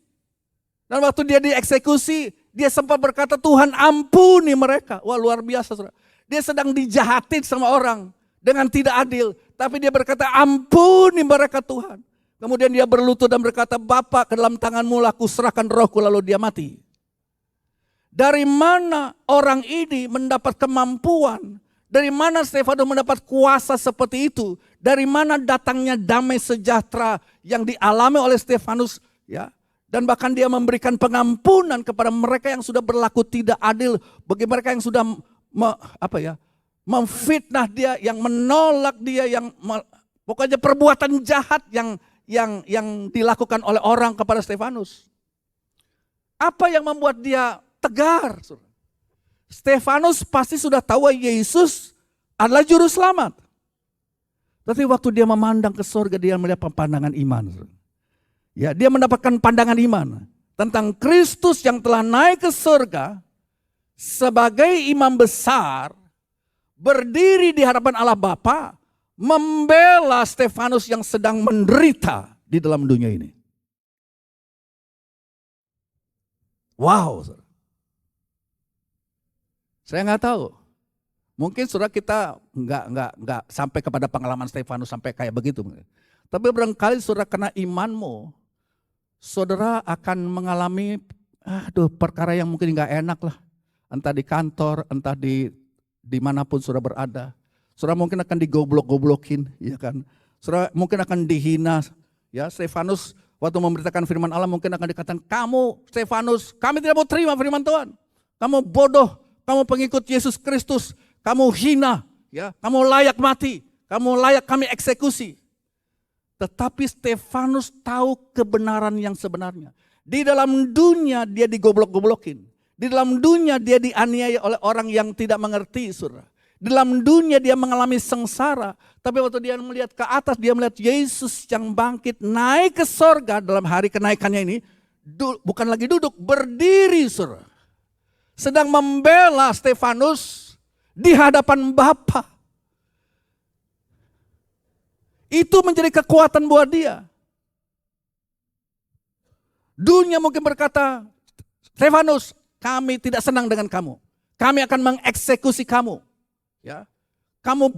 Dan waktu dia dieksekusi, dia sempat berkata, Tuhan ampuni mereka. Wah, luar biasa, saudara. Dia sedang dijahatin sama orang dengan tidak adil. Tapi dia berkata, ampuni mereka Tuhan. Kemudian dia berlutut dan berkata, Bapa, ke dalam tanganmu lah aku serahkan rohku, lalu dia mati. Dari mana orang ini mendapat kemampuan? Dari mana Stefanus mendapat kuasa seperti itu? Dari mana datangnya damai sejahtera yang dialami oleh Stefanus? Ya, dan bahkan dia memberikan pengampunan kepada mereka yang sudah berlaku tidak adil, bagi mereka yang sudah memfitnah dia, yang menolak dia, yang pokoknya perbuatan jahat yang dilakukan oleh orang kepada Stefanus. Apa yang membuat dia tegar? Stefanus pasti sudah tahu Yesus adalah juru selamat. Tapi waktu dia memandang ke surga, dia melihat pandangan iman. Ya, dia mendapatkan pandangan iman tentang Kristus yang telah naik ke surga sebagai imam besar, berdiri di hadapan Allah Bapa, membela Stefanus yang sedang menderita di dalam dunia ini. Wow. Saya nggak tahu. Mungkin saudara kita nggak sampai kepada pengalaman Stefanus sampai kayak begitu. Tapi barangkali saudara kena imanmu, saudara akan mengalami perkara yang mungkin nggak enak lah. Entah di kantor, entah di dimanapun saudara berada. Saudara mungkin akan digoblok-goblokin, ya kan. Saudara mungkin akan dihina. Ya, Stefanus waktu memberitakan firman Allah mungkin akan dikatakan, kamu Stefanus, kami tidak mau terima firman Tuhan. Kamu bodoh. Kamu pengikut Yesus Kristus, kamu hina, ya, kamu layak mati, kamu layak kami eksekusi. Tetapi Stefanus tahu kebenaran yang sebenarnya. Di dalam dunia dia digoblok-goblokin. Di dalam dunia dia dianiaya oleh orang yang tidak mengerti, saudara. Di dalam dunia dia mengalami sengsara. Tapi waktu dia melihat ke atas, dia melihat Yesus yang bangkit, naik ke sorga dalam hari kenaikannya ini. Bukan lagi duduk, berdiri, saudara. Sedang membela Stefanus di hadapan Bapa. Itu menjadi kekuatan buat dia. Dunia mungkin berkata, Stefanus, kami tidak senang dengan kamu. Kami akan mengeksekusi kamu. Ya, kamu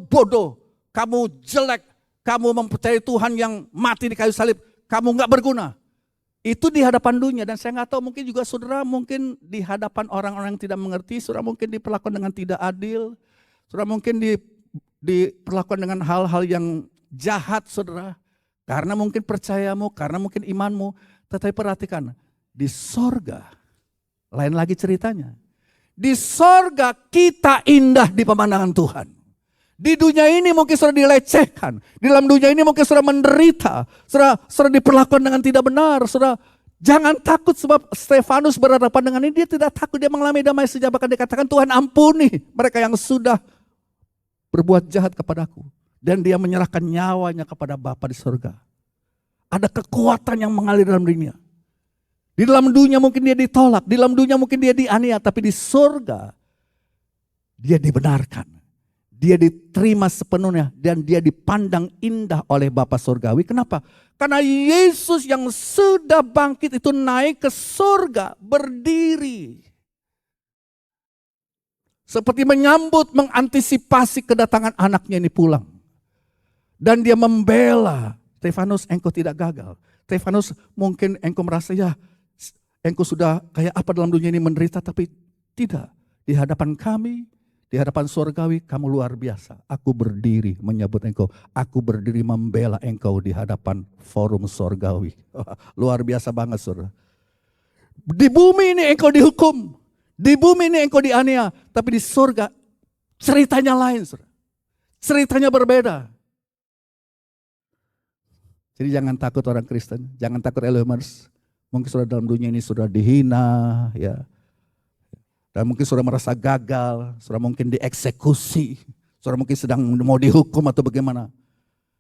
bodoh, kamu jelek, kamu mempercayai Tuhan yang mati di kayu salib, kamu nggak berguna. Itu di hadapan dunia, dan saya nggak tahu mungkin juga saudara mungkin di hadapan orang-orang yang tidak mengerti, saudara mungkin diperlakukan dengan tidak adil, saudara mungkin diperlakukan dengan hal-hal yang jahat saudara, karena mungkin percayamu, karena mungkin imanmu. Tetapi perhatikan, di sorga lain lagi ceritanya. Di sorga kita indah di pemandangan Tuhan. Di dunia ini mungkin saudara dilecehkan. Di dalam dunia ini mungkin saudara menderita. Saudara diperlakukan dengan tidak benar. Saudara jangan takut sebab Stefanus berhadapan dengan ini. Dia tidak takut, dia mengalami damai sejahtera. Bahkan dia katakan, Tuhan ampuni mereka yang sudah berbuat jahat kepadaku. Dan dia menyerahkan nyawanya kepada Bapa di surga. Ada kekuatan yang mengalir dalam dirinya. Di dalam dunia mungkin dia ditolak. Di dalam dunia mungkin dia dianiaya. Tapi di surga dia dibenarkan. Dia diterima sepenuhnya dan dia dipandang indah oleh Bapa Surgawi. Kenapa? Karena Yesus yang sudah bangkit itu naik ke surga, berdiri. Seperti menyambut, mengantisipasi kedatangan anaknya ini pulang. Dan dia membela, Stefanus, engkau tidak gagal. Stefanus, mungkin engkau merasa ya, engkau sudah kayak apa dalam dunia ini menderita, tapi tidak. Di hadapan kami, di hadapan surgawi, kamu luar biasa. Aku berdiri menyambut engkau. Aku berdiri membela engkau di hadapan forum surgawi. Luar biasa banget, saudara. Di bumi ini engkau dihukum. Di bumi ini engkau dianiaya. Tapi di surga ceritanya lain, saudara. Ceritanya berbeda. Jadi jangan takut orang Kristen. Jangan takut Elohimers. Mungkin saudara dalam dunia ini sudah dihina, ya. Dan mungkin saudara merasa gagal, saudara mungkin dieksekusi, saudara mungkin sedang mau dihukum atau bagaimana.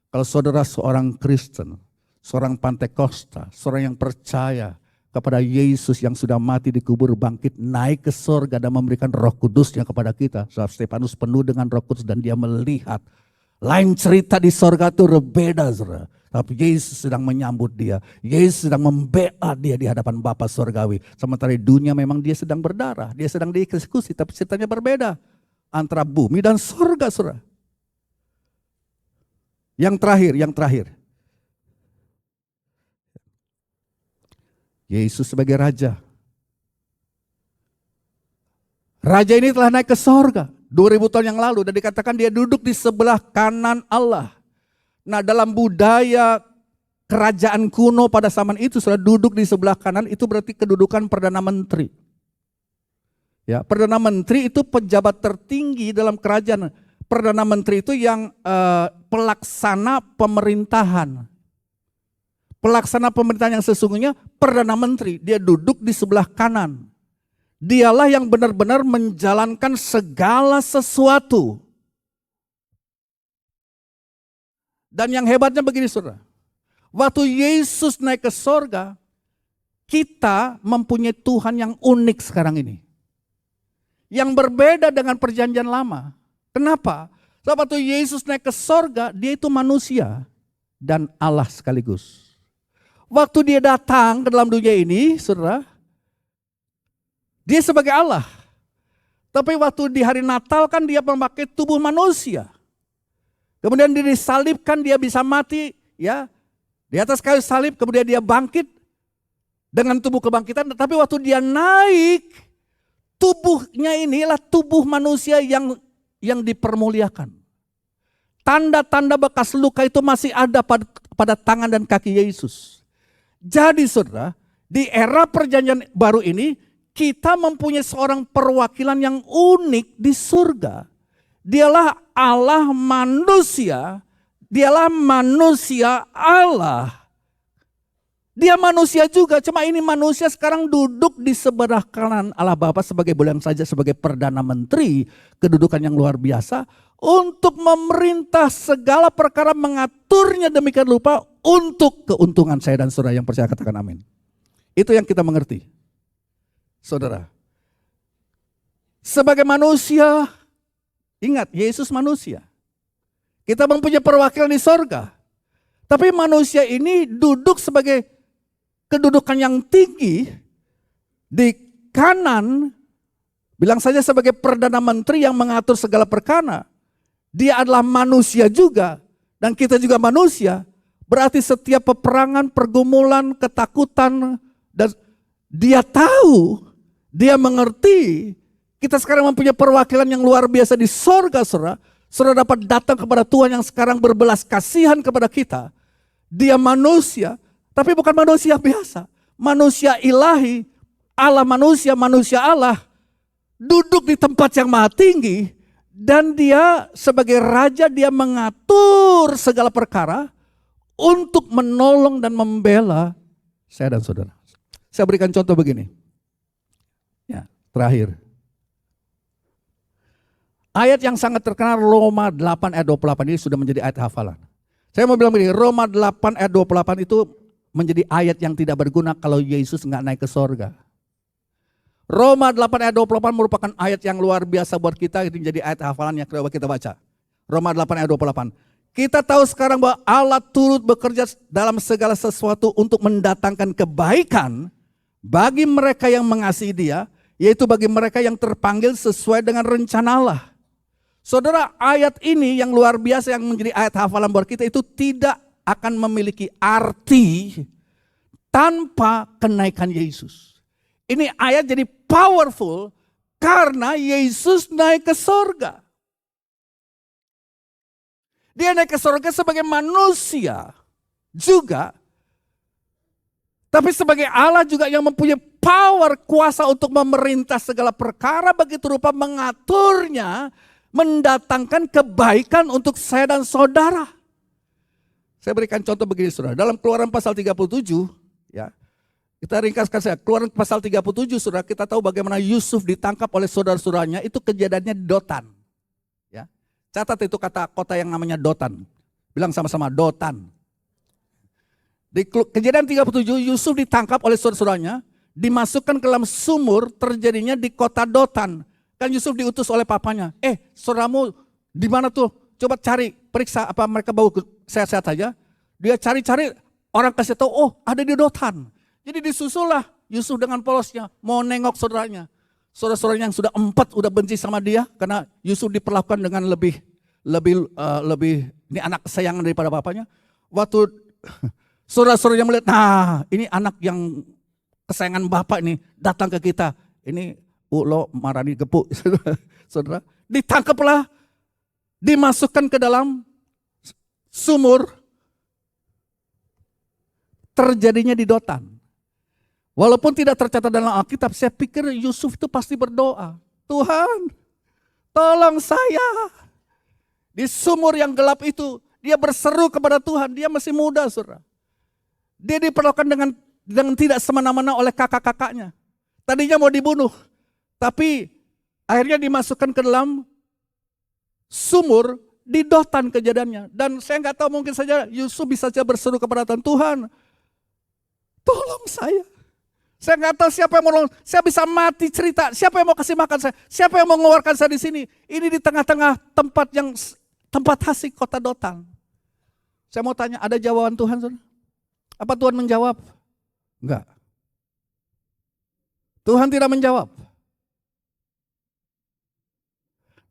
Kalau saudara seorang Kristen, seorang Pantekosta, seorang yang percaya kepada Yesus yang sudah mati dikubur, bangkit, naik ke sorga dan memberikan Roh Kudusnya kepada kita. Sebab Stefanus penuh dengan Roh Kudus dan dia melihat. Lain cerita di sorga itu berbeda, saudara. Tapi Yesus sedang menyambut dia. Yesus sedang membela dia di hadapan Bapa Sorgawi. Sementara di dunia memang dia sedang berdarah. Dia sedang dieksekusi, tapi ceritanya berbeda. Antara bumi dan sorga, saudara. Yang terakhir. Yesus sebagai Raja. Raja ini telah naik ke sorga 2000 tahun yang lalu dan dikatakan dia duduk di sebelah kanan Allah. Nah, dalam budaya kerajaan kuno pada zaman itu, sudah duduk di sebelah kanan itu berarti kedudukan Perdana Menteri. Ya, Perdana Menteri itu pejabat tertinggi dalam kerajaan. Perdana Menteri itu yang pelaksana pemerintahan. Pelaksana pemerintahan yang sesungguhnya Perdana Menteri, dia duduk di sebelah kanan. Dialah yang benar-benar menjalankan segala sesuatu. Dan yang hebatnya begini, saudara. Waktu Yesus naik ke sorga, kita mempunyai Tuhan yang unik sekarang ini. Yang berbeda dengan perjanjian lama. Kenapa? Sebab waktu Yesus naik ke sorga, dia itu manusia dan Allah sekaligus. Waktu dia datang ke dalam dunia ini, saudara, dia sebagai Allah. Tapi waktu di hari Natal kan dia memakai tubuh manusia. Kemudian dia disalibkan, dia bisa mati, ya, di atas kayu salib. Kemudian dia bangkit dengan tubuh kebangkitan. Tapi waktu dia naik, tubuhnya inilah tubuh manusia yang dipermuliakan. Tanda-tanda bekas luka itu masih ada pada tangan dan kaki Yesus. Jadi saudara, di era perjanjian baru ini, kita mempunyai seorang perwakilan yang unik di surga. Dialah Allah manusia, dialah manusia Allah. Dia manusia juga, cuma ini manusia sekarang duduk di sebelah kanan Allah Bapa sebagai bulan saja sebagai Perdana Menteri, kedudukan yang luar biasa untuk memerintah segala perkara, mengaturnya demikian rupa untuk keuntungan saya dan saudara yang percaya, katakan amin. Itu yang kita mengerti. Saudara, sebagai manusia, ingat Yesus manusia. Kita mempunyai perwakilan di sorga. Tapi manusia ini duduk sebagai kedudukan yang tinggi di kanan, bilang saja sebagai Perdana Menteri yang mengatur segala perkara. Dia adalah manusia juga dan kita juga manusia. Berarti setiap peperangan, pergumulan, ketakutan, dan dia tahu, dia mengerti. Kita sekarang mempunyai perwakilan yang luar biasa di sorga, saudara. Saudara dapat datang kepada Tuhan yang sekarang berbelas kasihan kepada kita. Dia manusia, tapi bukan manusia biasa. Manusia ilahi, Allah manusia, manusia Allah. Duduk di tempat yang maha tinggi. Dan dia sebagai raja, dia mengatur segala perkara untuk menolong dan membela saya dan saudara. Saya berikan contoh begini. Ya, terakhir. Ayat yang sangat terkenal Roma 8 ayat 28 ini sudah menjadi ayat hafalan. Saya mau bilang begini, Roma 8 ayat 28 itu menjadi ayat yang tidak berguna kalau Yesus nggak naik ke sorga. Roma 8 ayat 28 merupakan ayat yang luar biasa buat kita, itu menjadi ayat hafalan yang kita baca. Roma 8 ayat 28. Kita tahu sekarang bahwa Allah turut bekerja dalam segala sesuatu untuk mendatangkan kebaikan bagi mereka yang mengasihi Dia, yaitu bagi mereka yang terpanggil sesuai dengan rencana Allah. Saudara, ayat ini yang luar biasa yang menjadi ayat hafalan buat kita itu tidak akan memiliki arti tanpa kenaikan Yesus. Ini ayat jadi powerful karena Yesus naik ke sorga. Dia naik ke sorga sebagai manusia juga. Tapi sebagai Allah juga yang mempunyai power, kuasa untuk memerintah segala perkara begitu rupa mengaturnya, mendatangkan kebaikan untuk saya dan saudara. Saya berikan contoh begini saudara, dalam Keluaran pasal 37, ya, kita ringkaskan saja, Keluaran pasal 37 saudara, kita tahu bagaimana Yusuf ditangkap oleh saudara-saudaranya, itu kejadiannya di Dotan. Ya. Catat itu kata kota yang namanya Dotan, bilang sama-sama Dotan. Di Kejadian 37, Yusuf ditangkap oleh saudara-saudaranya, dimasukkan ke dalam sumur, terjadinya di kota Dotan. Kan Yusuf diutus oleh papanya, saudaramu di mana tuh? Coba cari, periksa apa mereka bawa sehat-sehat aja. Dia cari-cari, orang kasih tahu, oh ada di Dotan. Jadi disusullah Yusuf dengan polosnya, mau nengok saudaranya. Saudara-saudaranya yang sudah 4 udah benci sama dia, karena Yusuf diperlakukan dengan lebih ini anak kesayangan daripada bapaknya. Waktu saudara-saudaranya melihat, nah ini anak yang kesayangan bapak ini datang ke kita. Ini lo marani gepuk. Saudara, ditangkaplah, dimasukkan ke dalam sumur, terjadinya di Dotan. Walaupun tidak tercatat dalam Alkitab, saya pikir Yusuf itu pasti berdoa. Tuhan, tolong saya. Di sumur yang gelap itu, dia berseru kepada Tuhan. Dia masih muda, saudara. Dia diperlakukan dengan tidak semena-mena oleh kakak-kakaknya. Tadinya mau dibunuh, tapi akhirnya dimasukkan ke dalam sumur di Dotan kejadiannya. Dan saya nggak tahu, mungkin saja Yusuf bisa saja berseru kepada Tuhan, Tuhan, tolong saya. Saya nggak tahu siapa yang mau nolong, saya bisa mati cerita, siapa yang mau kasih makan saya, siapa yang mau mengeluarkan saya di sini. Ini di tengah-tengah tempat asing kota Dotan. Saya mau tanya, ada jawaban Tuhan, saudara? Apa Tuhan menjawab? Enggak. Tuhan tidak menjawab.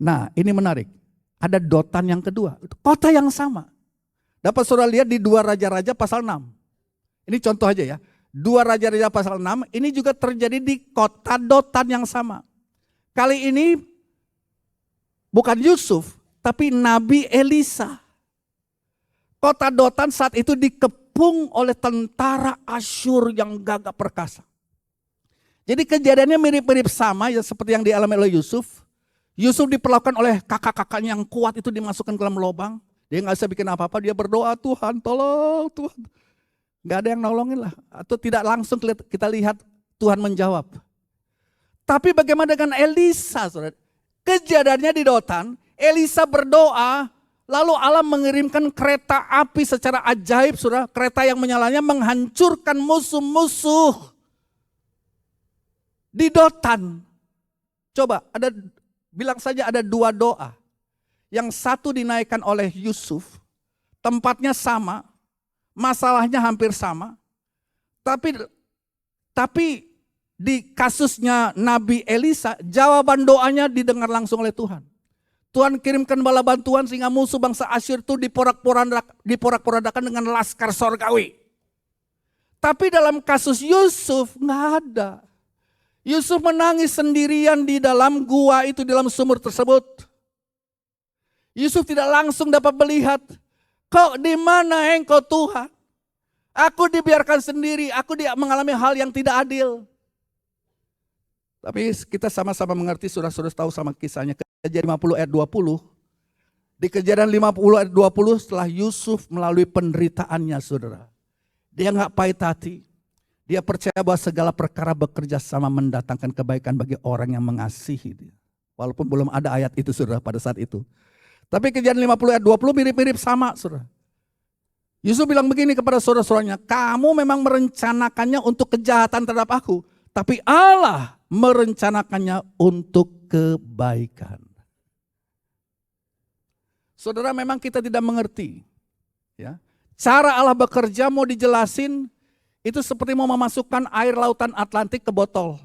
Nah, ini menarik. Ada Dotan yang kedua, kota yang sama. Dapat saudara lihat di 2 Raja-Raja pasal 6. Ini contoh aja ya. 2 Raja-Raja pasal 6, ini juga terjadi di kota Dotan yang sama. Kali ini bukan Yusuf, tapi Nabi Elisa. Kota Dotan saat itu dikepung oleh tentara Asyur yang gagah perkasa. Jadi kejadiannya mirip-mirip sama ya seperti yang dialami oleh Yusuf. Yusuf diperlakukan oleh kakak-kakaknya yang kuat itu, dimasukkan ke dalam lubang. Dia nggak bisa bikin apa-apa, dia berdoa, Tuhan tolong, Tuhan. Nggak ada yang nolongin lah. Atau tidak langsung kita lihat Tuhan menjawab. Tapi bagaimana dengan Elisa, saudara? Kejadiannya di Dotan, Elisa berdoa, lalu Allah mengirimkan kereta api secara ajaib, saudara. Kereta yang menyalanya menghancurkan musuh-musuh di Dotan. Coba, bilang saja ada 2 doa. Yang satu dinaikkan oleh Yusuf, tempatnya sama, masalahnya hampir sama, tapi di kasusnya Nabi Elisa, jawaban doanya didengar langsung oleh Tuhan. Tuhan kirimkan bala bantuan sehingga musuh bangsa Asyur itu diporak-porandakan dengan laskar sorgawi. Tapi dalam kasus Yusuf nggak ada. Yusuf menangis sendirian di dalam gua itu, di dalam sumur tersebut. Yusuf tidak langsung dapat melihat, kok di mana engkau Tuhan? Aku dibiarkan sendiri, aku mengalami hal yang tidak adil. Tapi kita sama-sama mengerti, saudara-saudara tahu sama kisahnya. Kejadian 50 ayat 20. Di Kejadian 50 ayat 20 setelah Yusuf melalui penderitaannya, saudara. Dia nggak pahit hati. Dia percaya bahwa segala perkara bekerja sama mendatangkan kebaikan bagi orang yang mengasihi dia. Walaupun belum ada ayat itu, saudara, pada saat itu. Tapi Kejadian 50 ayat 20 mirip-mirip sama, saudara. Yusuf bilang begini kepada saudara-saudaranya, kamu memang merencanakannya untuk kejahatan terhadap aku, tapi Allah merencanakannya untuk kebaikan. Saudara, memang kita tidak mengerti. Ya, cara Allah bekerja mau dijelasin, itu seperti mau memasukkan air lautan Atlantik ke botol.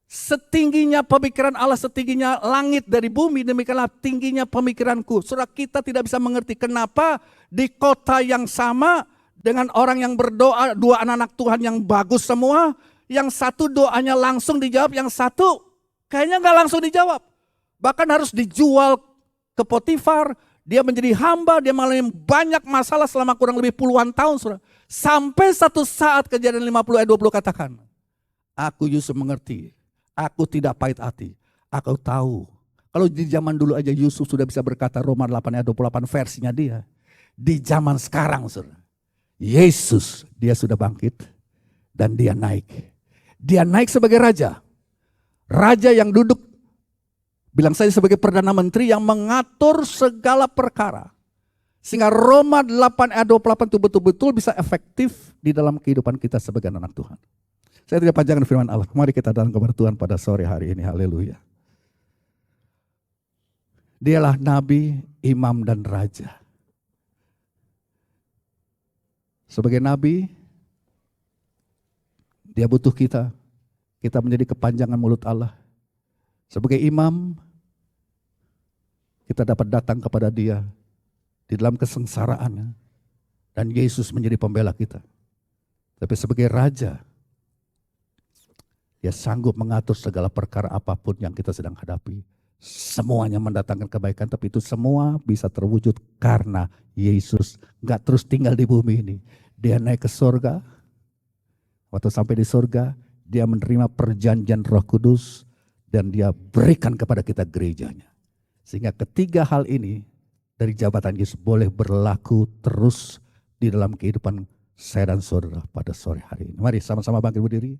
Setingginya pemikiran Allah, setingginya langit dari bumi, demikianlah tingginya pemikiranku. Saudara, kita tidak bisa mengerti kenapa di kota yang sama dengan orang yang berdoa, 2 anak-anak Tuhan yang bagus semua, yang satu doanya langsung dijawab, yang satu kayaknya nggak langsung dijawab. Bahkan harus dijual ke Potifar, dia menjadi hamba, dia mengalami banyak masalah selama kurang lebih puluhan tahun. Saudara. Sampai satu saat Kejadian 50 ayat 20 katakan, aku Yusuf mengerti. Aku tidak pahit hati, aku tahu. Kalau di zaman dulu aja Yusuf sudah bisa berkata Roma 8 ayat 28 versinya dia. Di zaman sekarang, saudara, Yesus dia sudah bangkit dan dia naik. Dia naik sebagai raja. Raja yang duduk, bilang saya sebagai Perdana Menteri yang mengatur segala perkara. Sehingga Roma 8 ayat 28 itu betul-betul bisa efektif di dalam kehidupan kita sebagai anak Tuhan. Saya tidak panjangkan firman Allah. Mari kita datang kepada Tuhan pada sore hari ini. Haleluya. Dialah nabi, imam, dan raja. Sebagai nabi, dia butuh kita. Kita menjadi kepanjangan mulut Allah. Sebagai imam, kita dapat datang kepada dia di dalam kesengsaraannya. Dan Yesus menjadi pembela kita. Tapi sebagai raja, dia sanggup mengatur segala perkara apapun yang kita sedang hadapi. Semuanya mendatangkan kebaikan, tapi itu semua bisa terwujud karena Yesus gak terus tinggal di bumi ini. Dia naik ke surga. Waktu sampai di surga, dia menerima perjanjian Roh Kudus dan dia berikan kepada kita gerejanya. Sehingga ketiga hal ini dari jabatan Yesus boleh berlaku terus di dalam kehidupan saya dan saudara pada sore hari ini. Mari sama-sama bangkit berdiri.